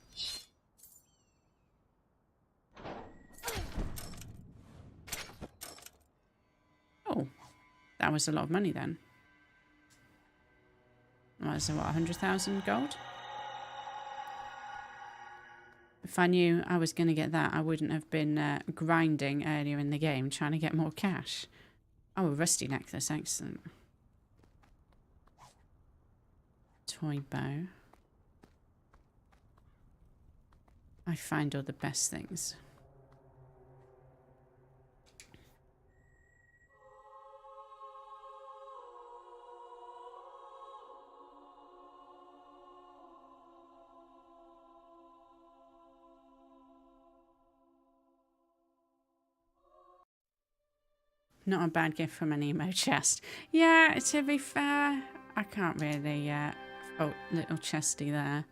Oh. That was a lot of money then. Was it what, 100,000 gold? If I knew I was going to get that, I wouldn't have been grinding earlier in the game trying to get more cash. Oh, a rusty necklace, excellent. Toy bow. I find all the best things. Not a bad gift from an emo chest. Yeah, to be fair, I can't really fault little Chesty there.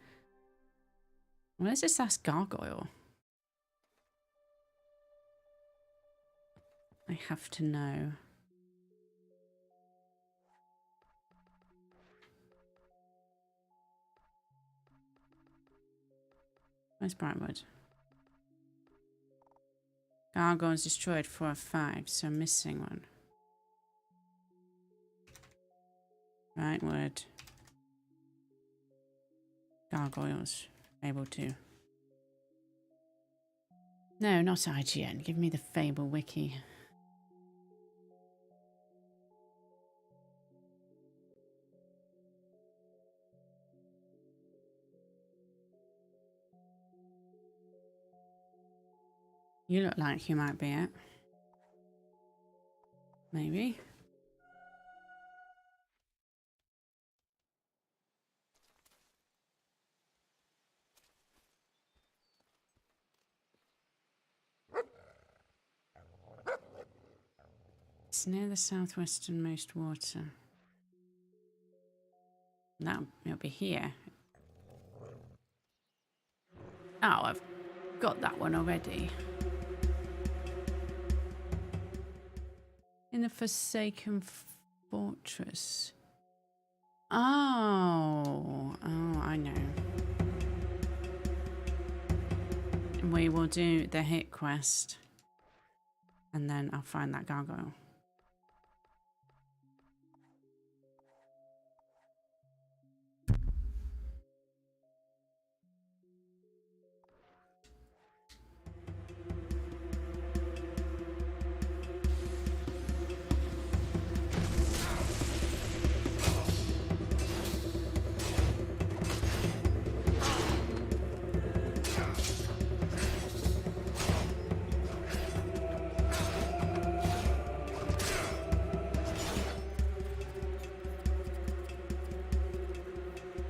Where's this last gargoyle? I have to know. Where's Brightwood? Gargoyles destroyed 4 of 5, so I'm missing one. Brightwood. Gargoyles. Fable 2. No, not IGN. Give me the Fable wiki. You look like you might be it. Maybe. It's near the southwesternmost water. Now it'll be here. Oh, I've got that one already. In the Forsaken Fortress. Oh, I know. We will do the hit quest. And then I'll find that gargoyle.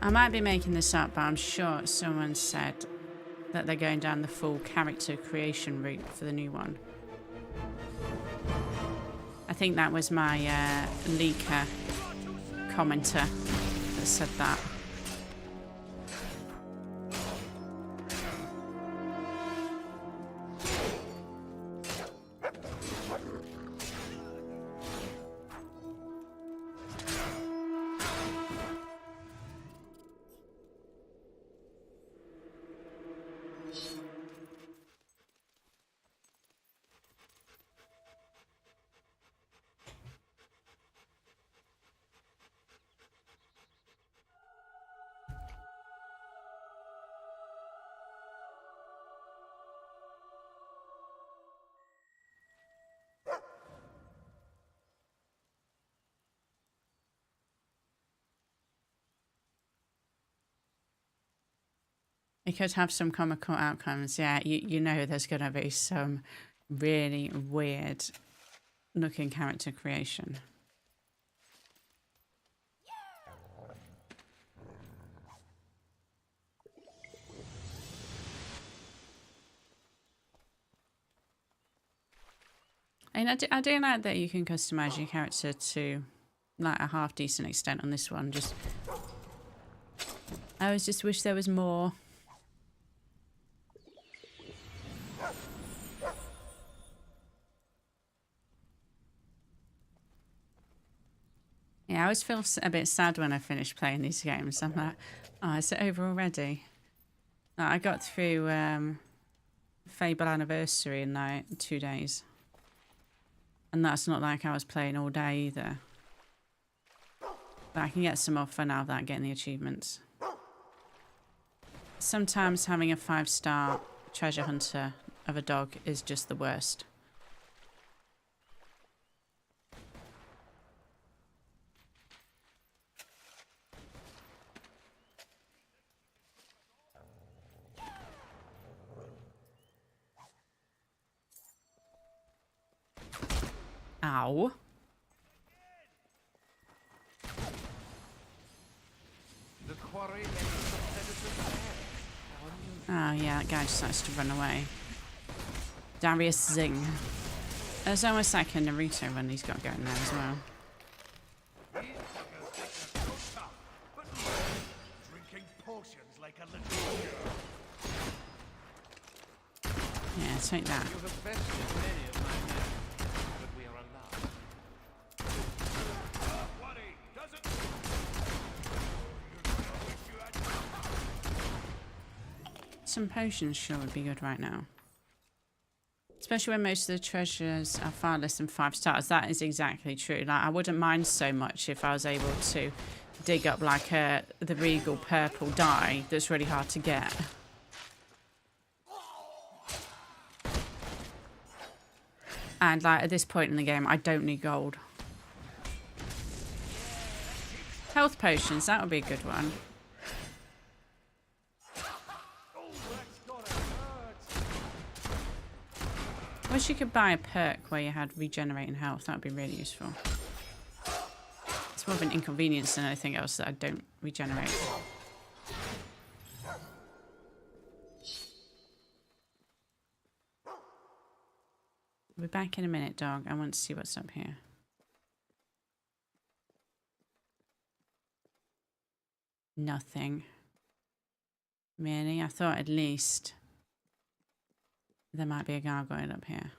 I might be making this up, but I'm sure someone said that they're going down the full character creation route for the new one. I think that was my leaker commenter that said that. It could have some comical outcomes. Yeah, you know there's going to be some really weird looking character creation. And I do like that you can customize your character to like a half decent extent on this one. I always just wish there was more. Yeah, I always feel a bit sad when I finish playing these games. I'm like, oh, is it over already? Like, I got through Fable Anniversary in like 2 days. And that's not like I was playing all day either. But I can get some more fun out of that, getting the achievements. Sometimes having a 5-star treasure hunter of a dog is just the worst. Ow. Oh yeah, that guy just likes to run away. Darius Zing. There's almost like a Naruto run he's got going there as well. Yeah, take that. Some potions sure would be good right now. Especially when most of the treasures are far less than 5 stars. That is exactly true. Like, I wouldn't mind so much if I was able to dig up like the regal purple dye that's really hard to get. And like at this point in the game, I don't need gold. Health potions, that would be a good one. Wish you could buy a perk where you had regenerating health. That would be really useful. It's more of an inconvenience than anything else that I don't regenerate. We'll be back in a minute, dog. I want to see what's up here. Nothing. Really? I thought at least there might be a gargoyle up here.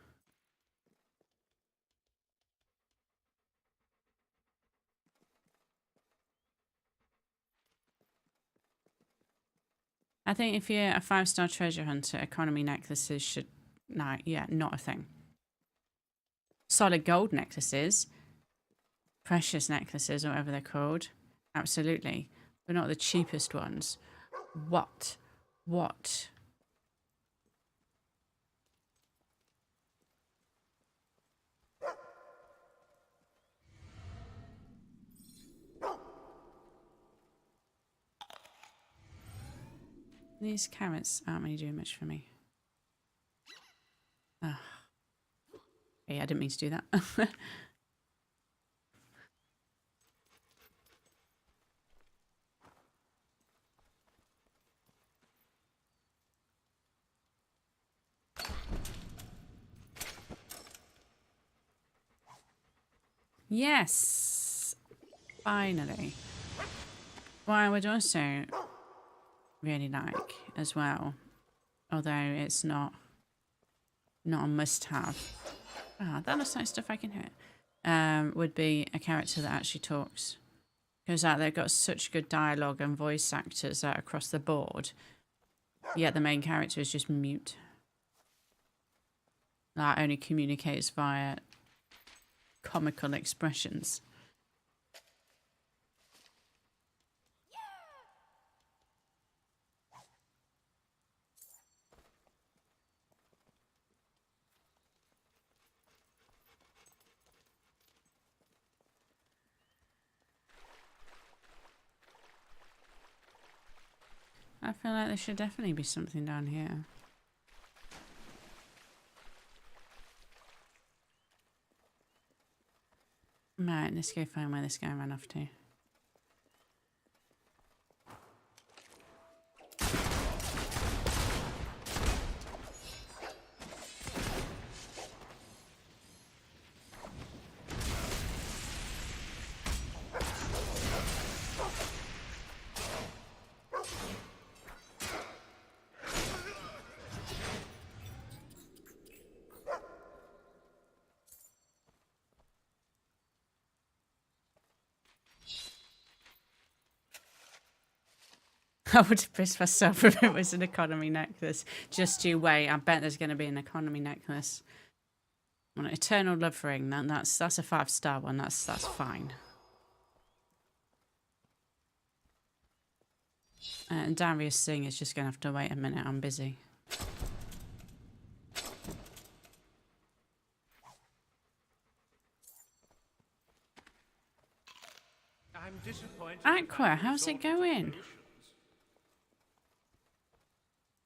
I think if you're a 5-star treasure hunter, economy necklaces should... No, yeah, not a thing. Solid gold necklaces, precious necklaces, or whatever they're called, absolutely. But not the cheapest ones. What? What? These carrots aren't really doing much for me. Oh. Yeah, I didn't mean to do that. Yes! Finally. What I would also really like as well, although it's not a must-have. Ah, that looks like stuff I can hit. Would be a character that actually talks. Because they've got such good dialogue and voice actors across the board. Yet the main character is just mute. That only communicates via comical expressions. I feel like there should definitely be something down here. Right, let's go find where this guy ran off to. I would have pissed myself if it was an economy necklace. Just you wait. I bet there's going to be an economy necklace. Well, an eternal love ring. That's a 5-star one. That's fine. And Darius Singh is just going to have to wait a minute. I'm busy. I'm disappointed. Aqua, how's it going?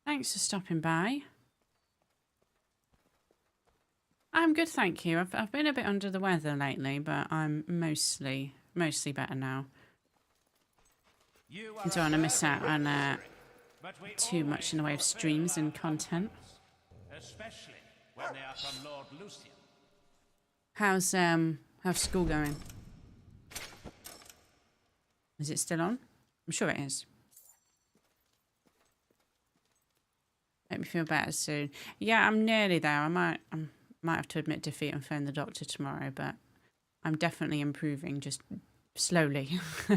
Thanks for stopping by. I'm good, thank you. I've been a bit under the weather lately, but I'm mostly better now. I don't want to miss out on too much in the way of streams and content. Especially when they are from Lord Lucian. How's school going? Is it still on? I'm sure it is. Make me feel better soon. Yeah, I'm nearly there. I might have to admit defeat and phone the doctor tomorrow, but I'm definitely improving, just slowly. No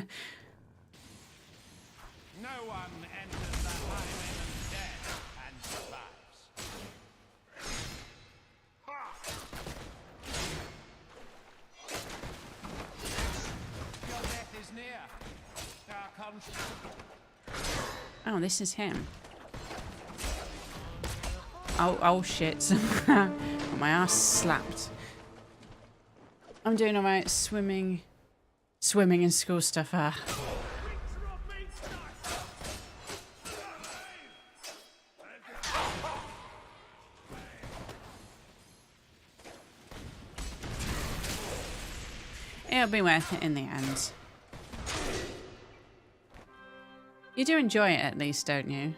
one enters the highwayman dead and survives. Your death is near. Our conscience. Oh, this is him. Oh shit. Got my ass slapped. I'm doing alright. Swimming and school stuff. It'll be worth it in the end. You do enjoy it at least, don't you?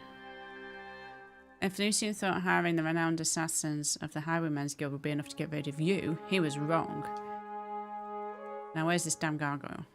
If Lucian thought hiring the renowned assassins of the Highwaymen's Guild would be enough to get rid of you, he was wrong. Now where's this damn gargoyle?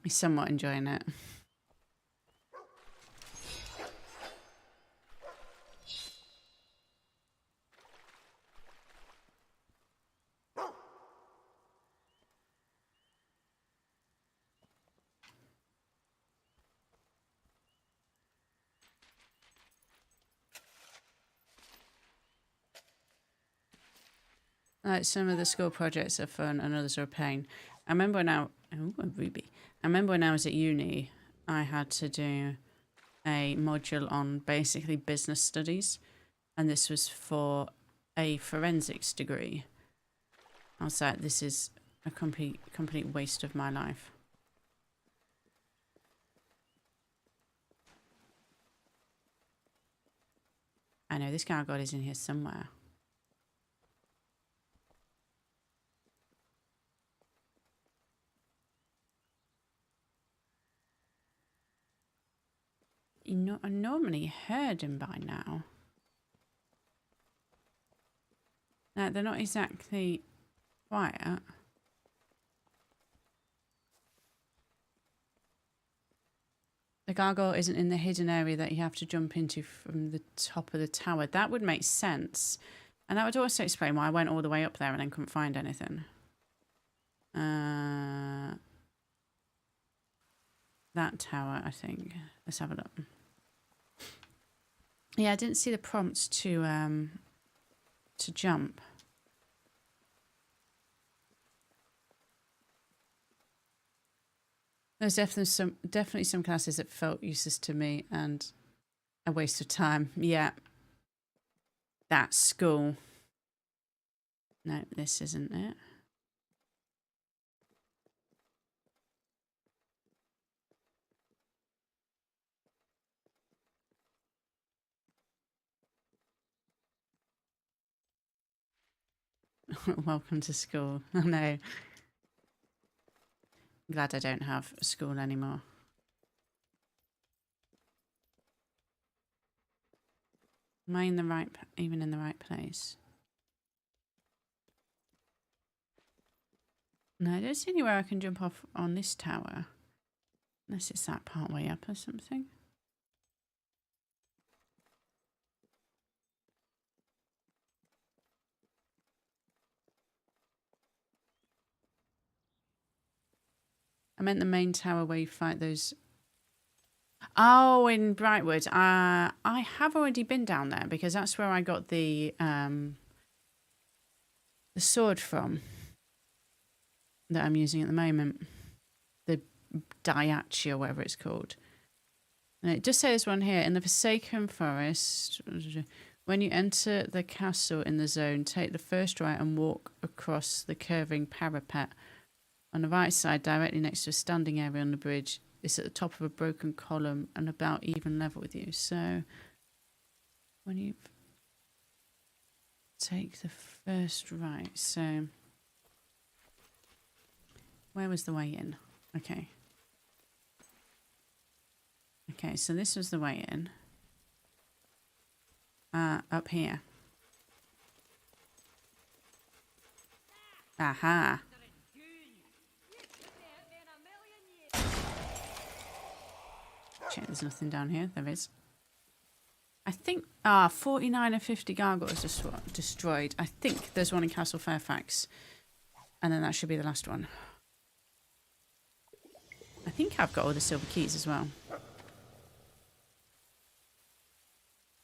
He's somewhat enjoying it. Like some of the school projects are fun and others are a pain. I remember when I remember when I was at uni, I had to do a module on basically business studies, and this was for a forensics degree. I was like, this is a complete waste of my life. I know this guy god is in here somewhere. You know, I normally heard him by now. No, they're not exactly quiet. The gargoyle isn't in the hidden area that you have to jump into from the top of the tower. That would make sense. And that would also explain why I went all the way up there and then couldn't find anything. That tower, I think. Let's have a look. Yeah, I didn't see the prompts to jump. There's definitely some classes that felt useless to me and a waste of time. Yeah. That's school. No, this isn't it. Welcome to school. I know. Glad I don't have school anymore. Am I in the right, even in the right place? No, I don't see anywhere I can jump off on this tower. Unless it's that part way up or something. I meant the main tower where you fight those. Oh, in Brightwood. I have already been down there because that's where I got the sword from that I'm using at the moment. The Daiachi or whatever it's called. And it just says one here. In the Forsaken Forest, when you enter the castle in the zone, take the first right and walk across the curving parapet. On the right side, directly next to a standing area on the bridge, it's at the top of a broken column and about even level with you. So, when you take the first right, so where was the way in? Okay. Okay, so this was the way in. Up here. Aha. Check, there's nothing down here. There is. I think 49 and 50 gargoyles destroyed. I think there's one in Castle Fairfax. And then that should be the last one. I think I've got all the silver keys as well.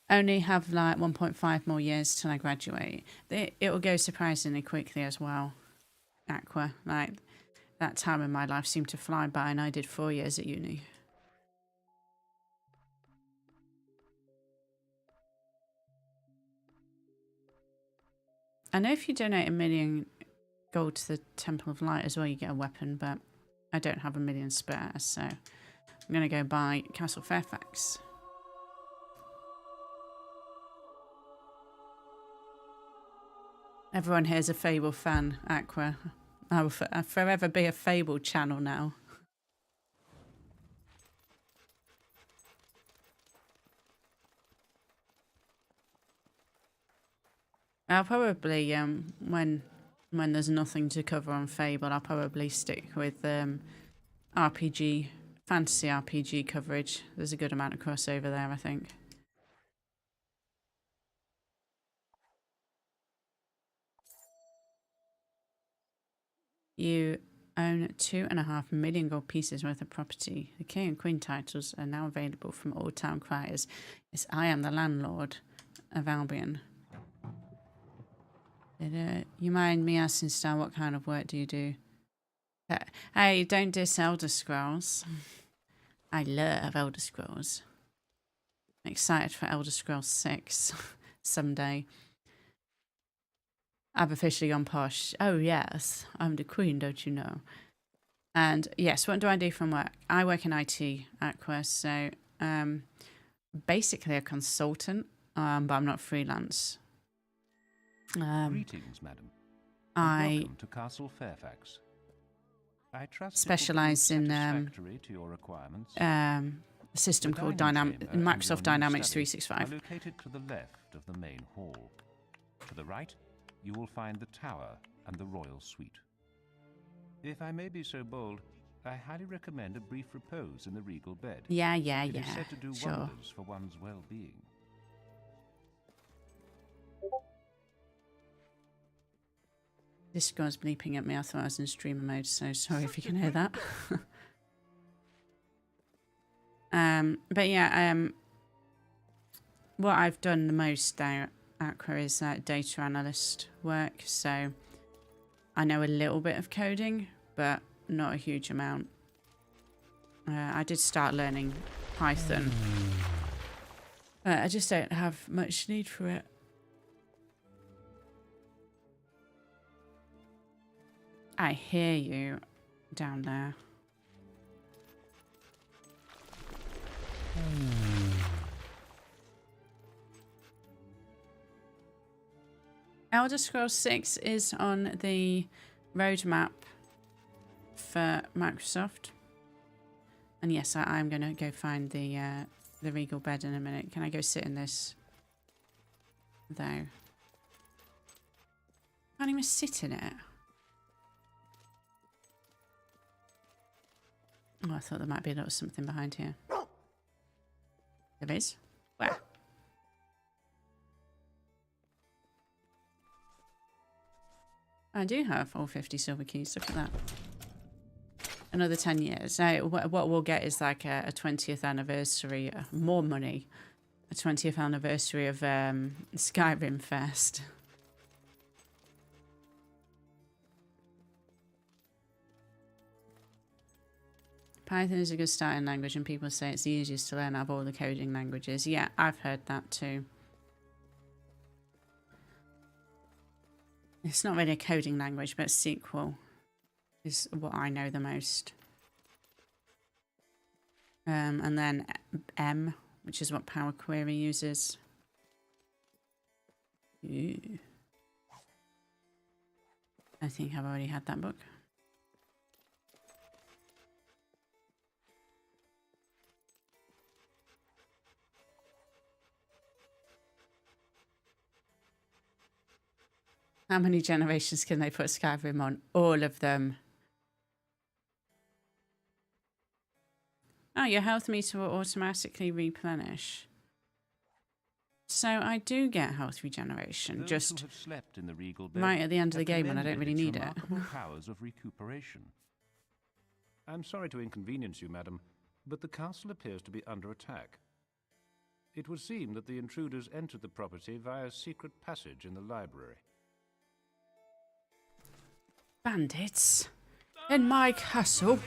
Only have like 1.5 more years till I graduate. It will go surprisingly quickly as well. Aqua. Like, that time in my life seemed to fly by and I did 4 years at uni. I know if you donate 1 million gold to the Temple of Light as well, you get a weapon, but I don't have 1 million spare, so I'm going to go buy Castle Fairfax. Everyone here's a Fable fan, Aqua. I will forever be a Fable channel now. I'll probably, when there's nothing to cover on Fable, I'll probably stick with RPG, fantasy RPG coverage. There's a good amount of crossover there, I think. You own 2.5 million gold pieces worth of property. The king and queen titles are now available from all town criers. Yes, I am the landlord of Albion. You mind me asking, Star, what kind of work do you do? Hey, don't diss Elder Scrolls. I love Elder Scrolls. I'm excited for Elder Scrolls 6 someday. I've officially gone posh. Oh, yes, I'm the queen, don't you know? And yes, what do I do from work? I work in IT at Quest, so basically a consultant, but I'm not freelance. Greetings, madam. Welcome to Castle Fairfax. I trust specialize in satisfactory to your requirements. a system called Microsoft Dynamics 365. Are located to the left of the main hall. To the right, you will find the tower and the royal suite. If I may be so bold, I highly recommend a brief repose in the regal bed. Yeah, It is said to do sure. wonders for one's well-being. This guy's bleeping at me. I thought I was in streamer mode, so sorry if you can hear that. But yeah, what I've done the most now at Quest is data analyst work, so I know a little bit of coding, but not a huge amount. I did start learning Python, but I just don't have much need for it. I hear you down there. Elder Scrolls 6 is on the roadmap for Microsoft. And yes, I'm going to go find the regal bed in a minute. Can I go sit in this? Though. Can't even sit in it. Oh, I thought there might be a little something behind here. There is? Where? I do have all 50 silver keys. Look at that. Another 10 years. Now, what we'll get is like a 20th anniversary, more money. A 20th anniversary of Skyrim Fest. Python is a good starting language, and people say it's the easiest to learn out of all the coding languages. Yeah, I've heard that too. It's not really a coding language, but SQL is what I know the most. And then M, which is what Power Query uses. Ooh. I think I've already had that book. How many generations can they put Skyrim on? All of them. Oh, your health meter will automatically replenish. So I do get health regeneration, Those just who have slept in the regal bed right at the end of the have game when I don't commended really its need it. remarkable powers of recuperation. I'm sorry to inconvenience you, madam, but the castle appears to be under attack. It would seem that the intruders entered the property via a secret passage in the library. Bandits in my castle.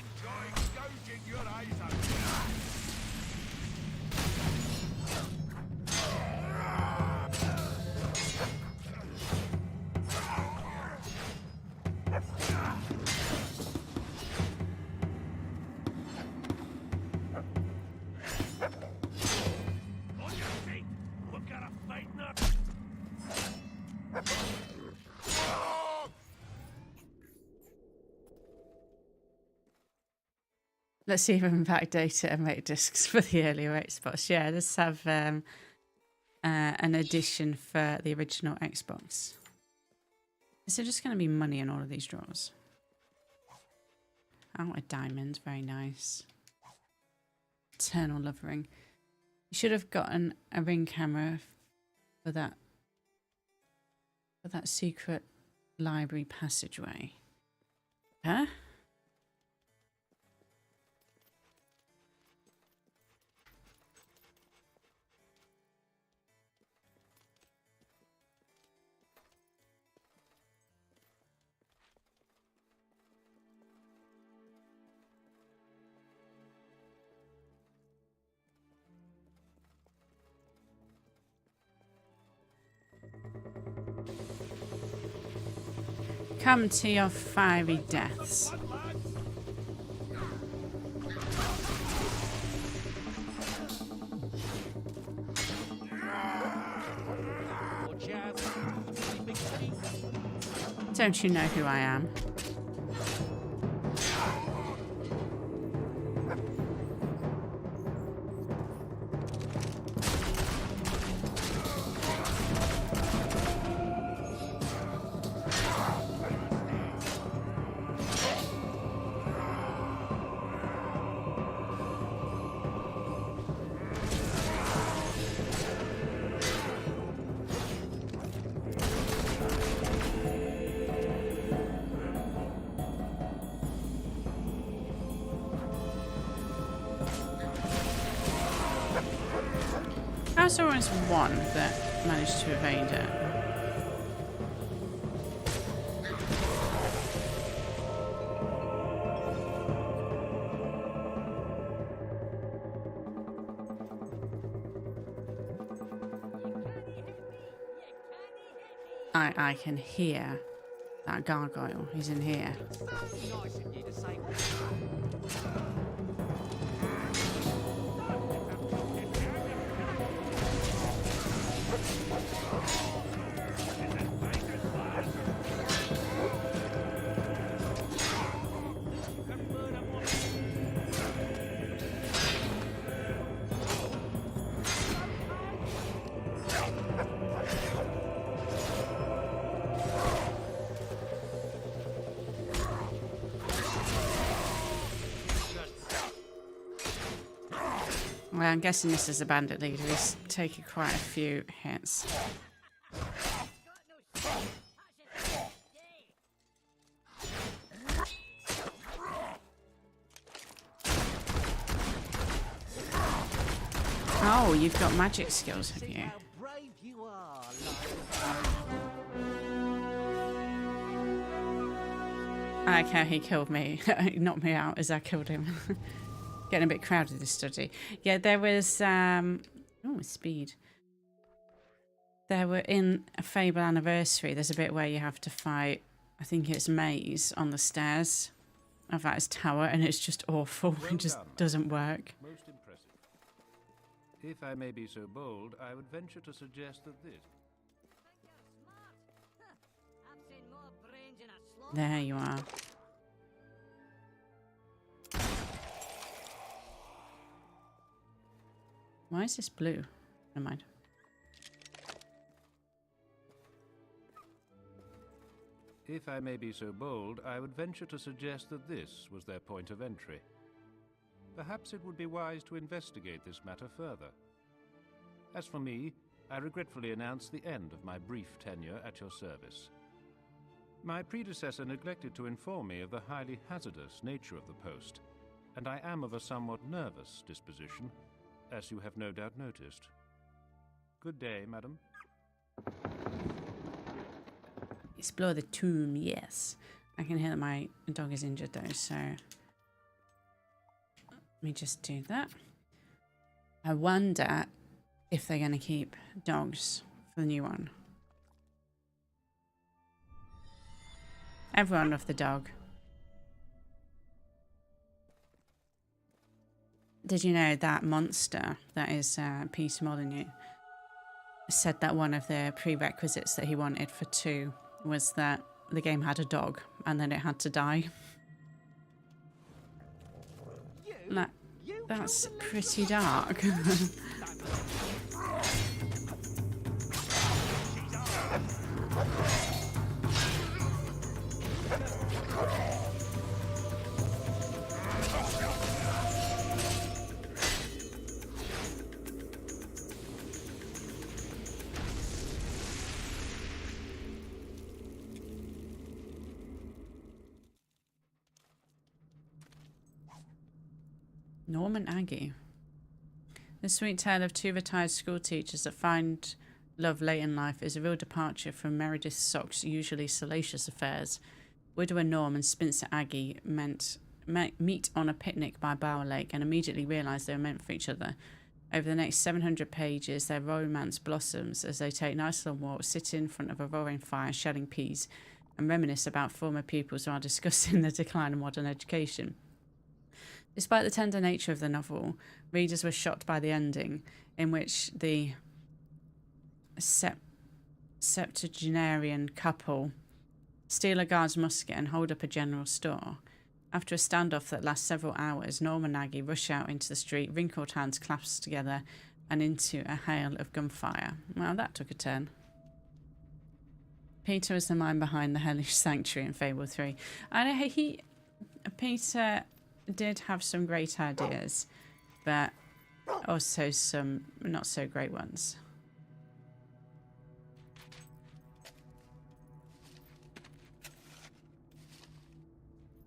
Let's see if we can backdate it and make discs for the earlier Xbox. Yeah, let's have an edition for the original Xbox. Is there just going to be money in all of these drawers? Oh, a diamond. Very nice. Eternal love ring. You should have gotten a ring camera for that secret library passageway. Huh? Come to your fiery deaths. Don't you know who I am? I was always one that managed to evade it. I can hear that gargoyle. He's in here. Well, I'm guessing this is a bandit leader. He's taken quite a few hits. Oh, you've got magic skills, have you? I like how he killed me. He knocked me out as I killed him. Getting a bit crowded, this study. Yeah, there was... oh, speed. There were in a Fable Anniversary, there's a bit where you have to fight, I think it's Maze, on the stairs of that tower, and it's just awful. It just doesn't work. Most impressive. If I may be so bold, I would venture to suggest that this... There you are. Why is this blue? Never mind. If I may be so bold, I would venture to suggest that this was their point of entry. Perhaps it would be wise to investigate this matter further. As for me, I regretfully announce the end of my brief tenure at your service. My predecessor neglected to inform me of the highly hazardous nature of the post, and I am of a somewhat nervous disposition, as you have no doubt noticed. Good day, madam. Explore the tomb, yes. I can hear that my dog is injured though, so... Let me just do that. I wonder if they're going to keep dogs for the new one. Everyone loved the dog. Did you know that Monster, that is Peter Molyneux, said that one of the prerequisites that he wanted for 2 was that the game had a dog and then it had to die? That's pretty dark. Norman Aggie. The sweet tale of two retired school teachers that find love late in life is a real departure from Meredith Sock's usually salacious affairs. Widower Norm and spinster Aggie meet on a picnic by Bower Lake and immediately realise they are meant for each other. Over the next 700 pages, their romance blossoms as they take nice long walks, sit in front of a roaring fire, shelling peas, and reminisce about former pupils while discussing the decline of modern education. Despite the tender nature of the novel, readers were shocked by the ending, in which the septuagenarian couple steal a guard's musket and hold up a general store. After a standoff that lasts several hours, Norm and Aggie rush out into the street, wrinkled hands clasped together, and into a hail of gunfire. Well, that took a turn. Peter was the mind behind the hellish sanctuary in Fable 3. Peter did have some great ideas, but also some not so great ones.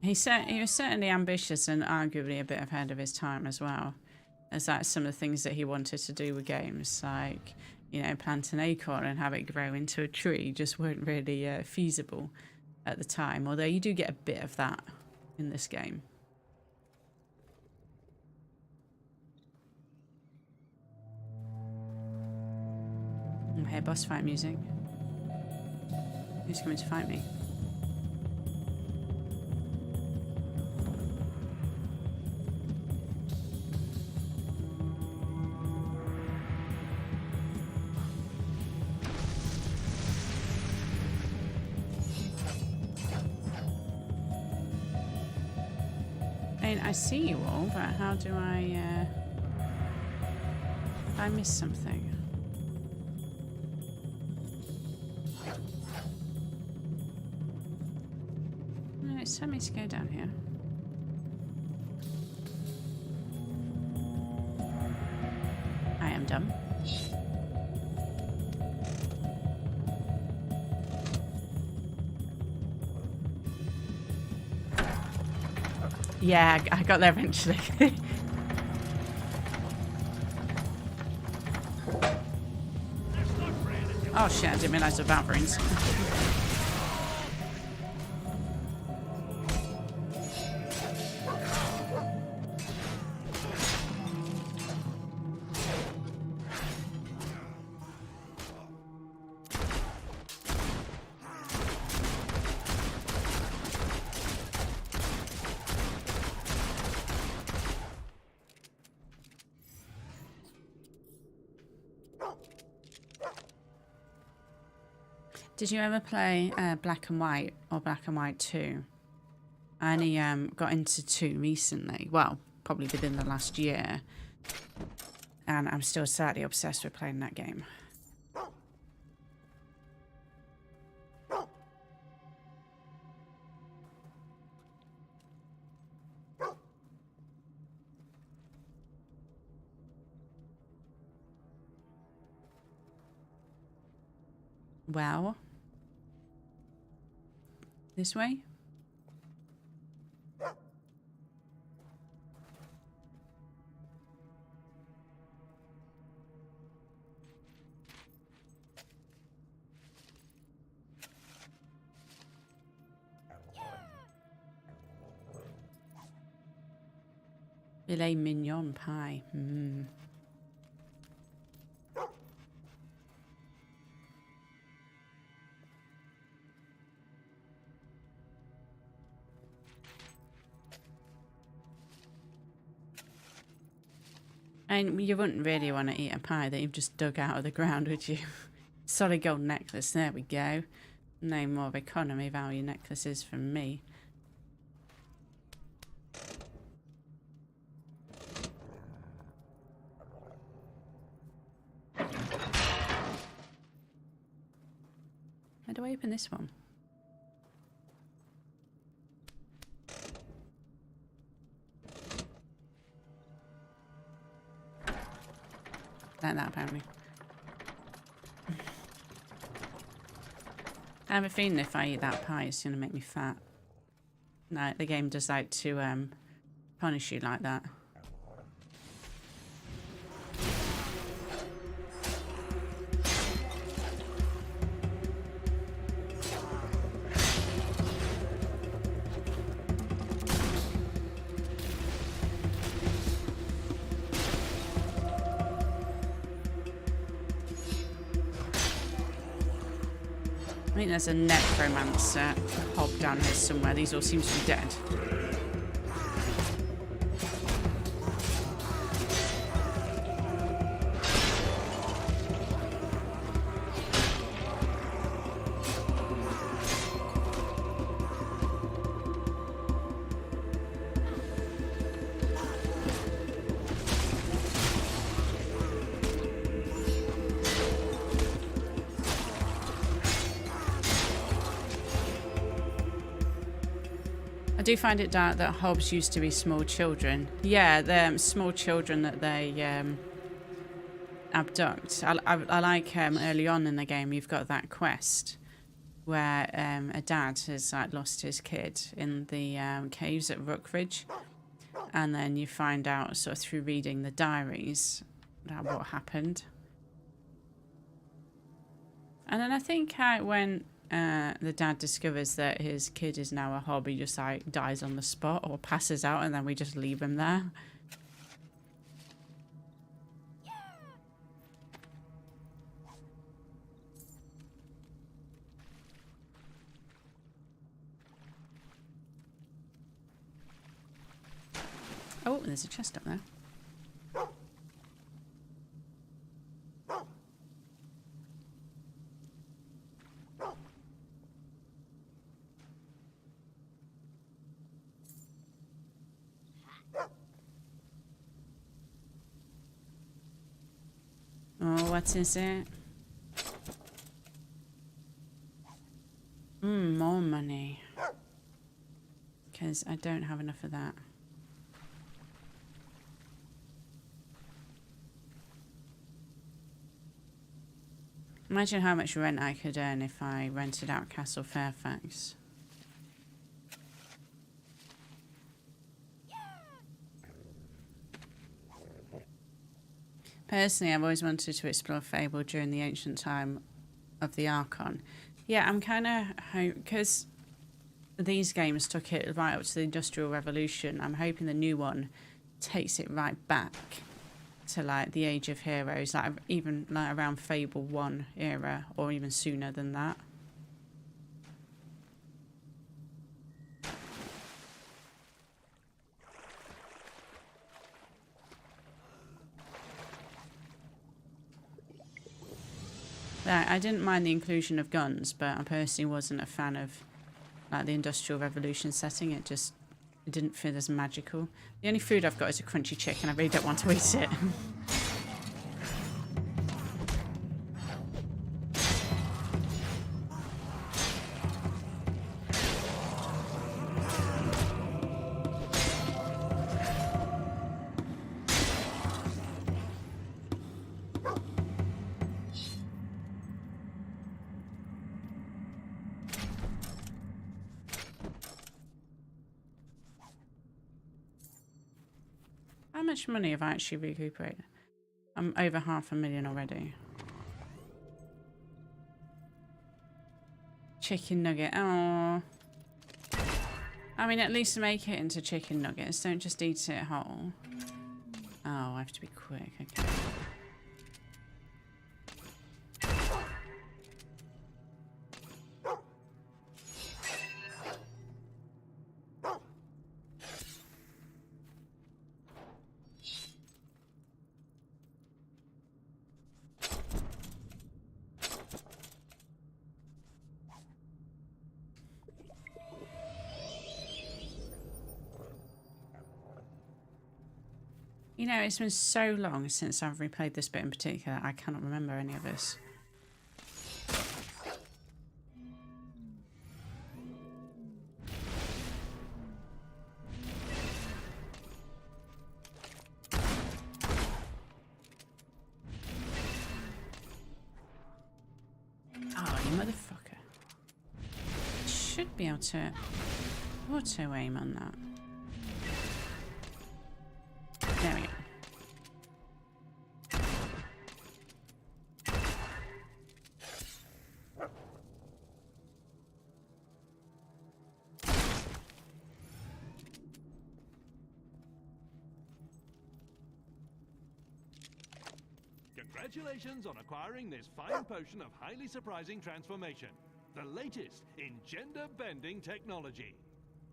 He was certainly ambitious and arguably a bit ahead of his time as well, as that's some of the things that he wanted to do with games, like, you know, plant an acorn and have it grow into a tree just weren't really feasible at the time, although you do get a bit of that in this game. Okay, boss fight music. Who's coming to fight me? I see you all, but how do I, if I miss something? No, it's telling me to go down here. I am dumb. Yeah, I got there eventually. Oh shit, I didn't realise the Valkyries. Did you ever play Black and White or Black and White 2? I only got into 2 recently. Well, probably within the last year. And I'm still sadly obsessed with playing that game. Well, this way? Filet mignon pie. Mmm. And you wouldn't really want to eat a pie that you've just dug out of the ground, would you? Solid gold necklace, there we go. No more economy value necklaces from me. How do I open this one? Like that, apparently. I have a feeling if I eat that pie, it's going to make me fat. No, the game does like to punish you like that. I think there's a necromancer hob down here somewhere. These all seem to be dead. I do find it dark that hobs used to be small children. Yeah, they're small children that they abduct. I like early on in the game you've got that quest where a dad has lost his kid in the caves at Rookridge, and then you find out sort of through reading the diaries what happened. And then I think when the dad discovers that his kid is now a hob, he just like dies on the spot or passes out, and then we just leave him there. Oh, there's a chest up there. Oh, what is it? More money. Because I don't have enough of that. Imagine how much rent I could earn if I rented out Castle Fairfax. Personally, I've always wanted to explore Fable during the ancient time of the Archon. Yeah, I'm kind of because these games took it right up to the Industrial Revolution. I'm hoping the new one takes it right back to like the Age of Heroes, like even like around Fable 1 era, or even sooner than that. I didn't mind the inclusion of guns, but I personally wasn't a fan of like the Industrial Revolution setting. It didn't feel as magical. The only food I've got is a crunchy chicken. I really don't want to eat it. How much money have I actually recuperated? I'm over 500,000 already. Chicken nugget. Oh. I mean, at least make it into chicken nuggets. Don't just eat it whole. Oh, I have to be quick. Okay. You know, it's been so long since I've replayed this bit in particular, I cannot remember any of this. Oh, you motherfucker. Should be able to auto-aim on that. There we go. Congratulations on acquiring this fine potion of highly surprising transformation. The latest in gender-bending technology.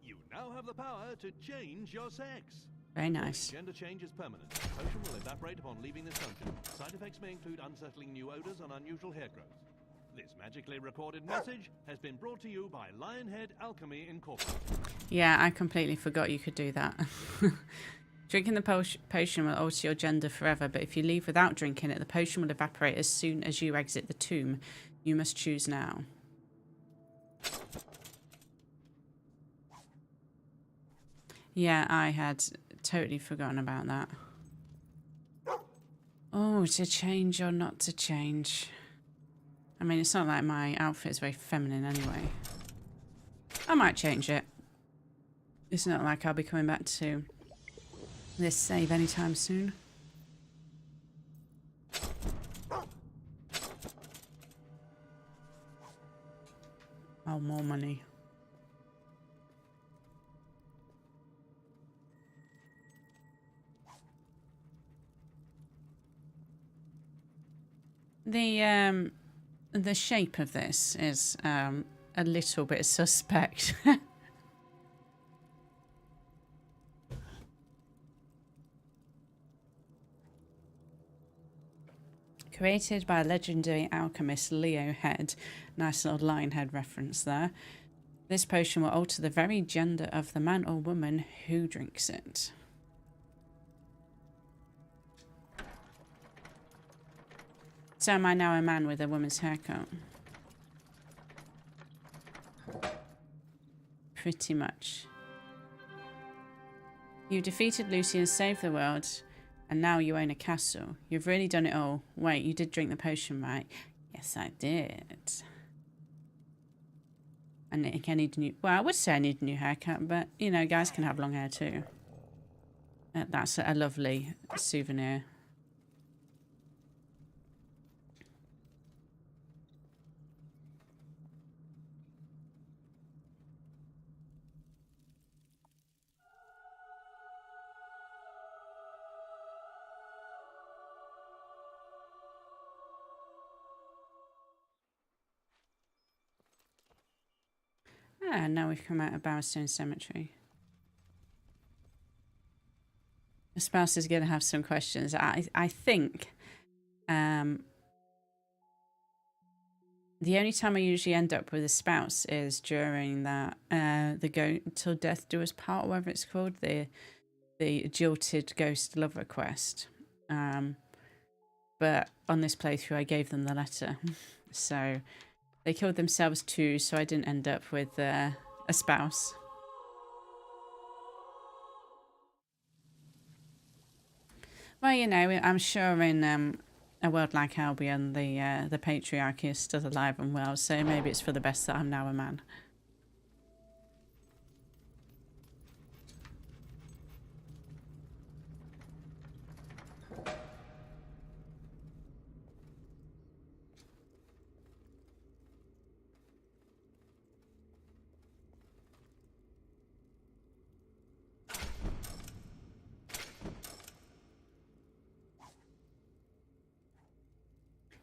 You now have the power to change your sex. Very nice. Gender change is permanent. Potion will evaporate upon leaving this function. Side effects may include unsettling new odors and unusual hair growth. This magically recorded message has been brought to you by Lionhead Alchemy Incorporated. Yeah, I completely forgot you could do that. Drinking the potion will alter your gender forever, but if you leave without drinking it, the potion will evaporate as soon as you exit the tomb. You must choose now. Yeah, I had totally forgotten about that. Oh, to change or not to change? I mean, it's not like my outfit is very feminine anyway. I might change it. It's not like I'll be coming back to this save anytime soon. Oh, more money. The shape of this is a little bit suspect. Created by legendary alchemist Leo Head. Nice little Lionhead reference there. This potion will alter the very gender of the man or woman who drinks it. So am I now a man with a woman's haircut? Pretty much. You defeated Lucy and saved the world, and now you own a castle. You've really done it all. Wait, you did drink the potion, right? Yes, I did. And I need a new... Well, I would say I need a new haircut, but, you know, guys can have long hair too. That's a lovely souvenir. And now we've come out of Bowerstone Cemetery. The spouse is going to have some questions. I think the only time I usually end up with a spouse is during that the Go Till Death Do Us Part, whatever it's called, the jilted ghost lover quest. But on this playthrough, I gave them the letter, so. They killed themselves too, so I didn't end up with a spouse. Well, you know, I'm sure in a world like Albion, the patriarchy is still alive and well, so maybe it's for the best that I'm now a man.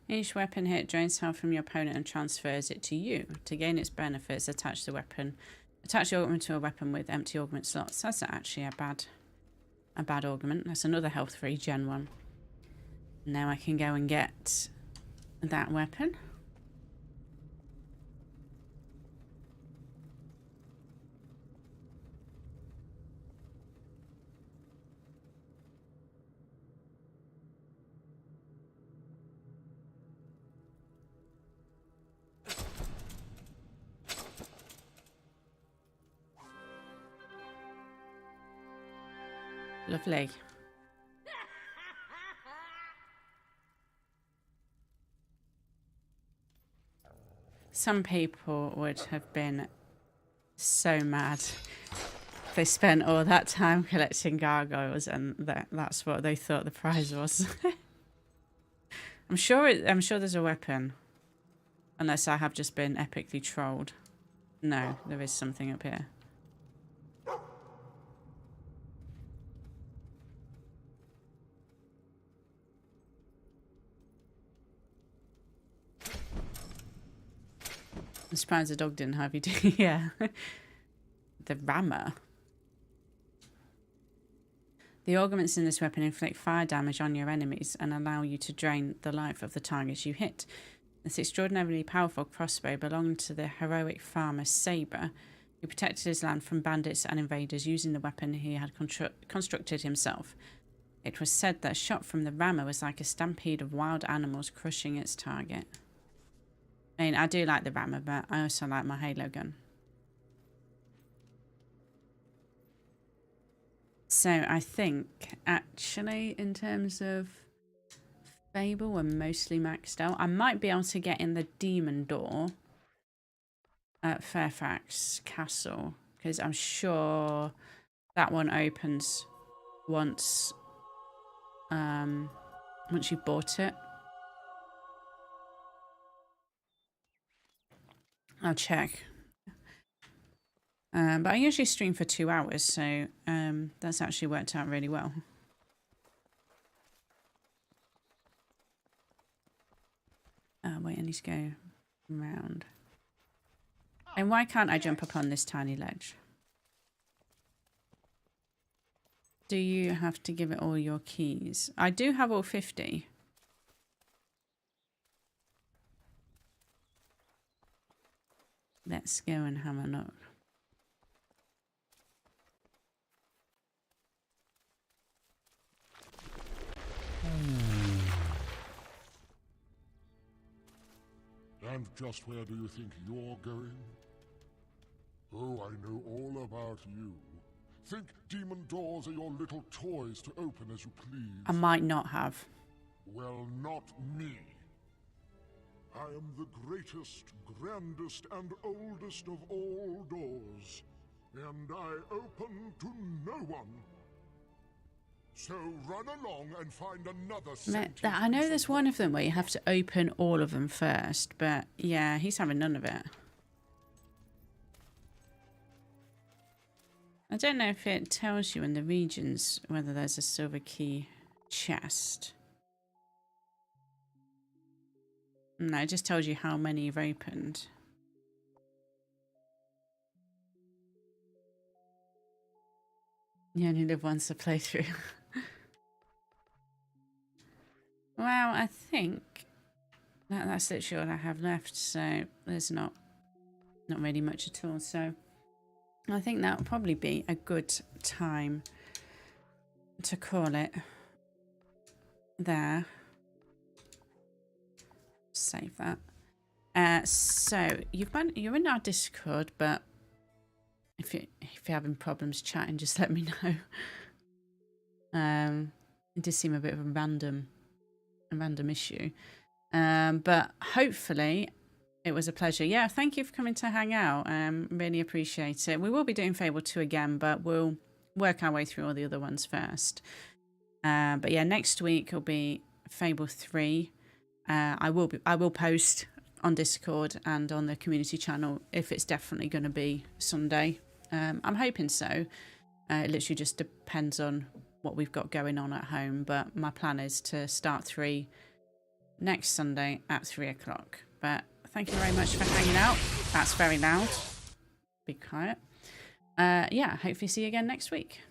Each weapon hit drains health from your opponent and transfers it to you. To gain its benefits, attach the weapon. Attach the augment to a weapon with empty augment slots. That's not actually a bad augment. That's another health for gen one. Now I can go and get that weapon. Lovely. Some people would have been so mad. They spent all that time collecting gargoyles, and that's what they thought the prize was. I'm sure there's a weapon, unless I have just been epically trolled. No, there is something up here. surprised the dog didn't have you do. Yeah. The rammer. The augments in this weapon inflict fire damage on your enemies and allow you to drain the life of the targets you hit. This extraordinarily powerful crossbow belonged to the heroic farmer Sabre, who protected his land from bandits and invaders using the weapon he had constructed himself. It was said that a shot from the rammer was like a stampede of wild animals crushing its target. I mean, I do like the rammer, but I also like my Halo gun. So I think, actually, in terms of Fable, we're mostly maxed out. I might be able to get in the demon door at Fairfax Castle, because I'm sure that one opens once you've bought it. I'll check. But I usually stream for 2 hours, so that's actually worked out really well. Wait, I need to go round. And why can't I jump up on this tiny ledge? Do you have to give it all your keys? I do have all 50. Let's go and have a look. And just where do you think you're going? Oh, I know all about you. Think demon doors are your little toys to open as you please. I might not have. Well, not me. I am the greatest, grandest, and oldest of all doors. And I open to no one. So run along and find another. I know there's one of them where you have to open all of them first, but yeah, he's having none of it. I don't know if it tells you in the regions whether there's a silver key chest. No, it just tells you how many you've opened. You only live once to play through. Well, I think that's literally all I have left, so there's not really much at all. So I think that would probably be a good time to call it there. Save that. So you're in our Discord, but if you're having problems chatting, just let me know. It does seem a bit of a random issue, but hopefully it was a pleasure. Yeah, thank you for coming to hang out. Really appreciate it. We will be doing Fable 2 again, but we'll work our way through all the other ones first. But yeah, next week will be Fable 3. I will post on Discord and on the community channel if it's definitely going to be Sunday. I'm hoping so. It literally just depends on what we've got going on at home, but my plan is to start 3 next Sunday at 3 o'clock. But thank you very much for hanging out. That's very loud. Be quiet. Yeah, hopefully see you again next week.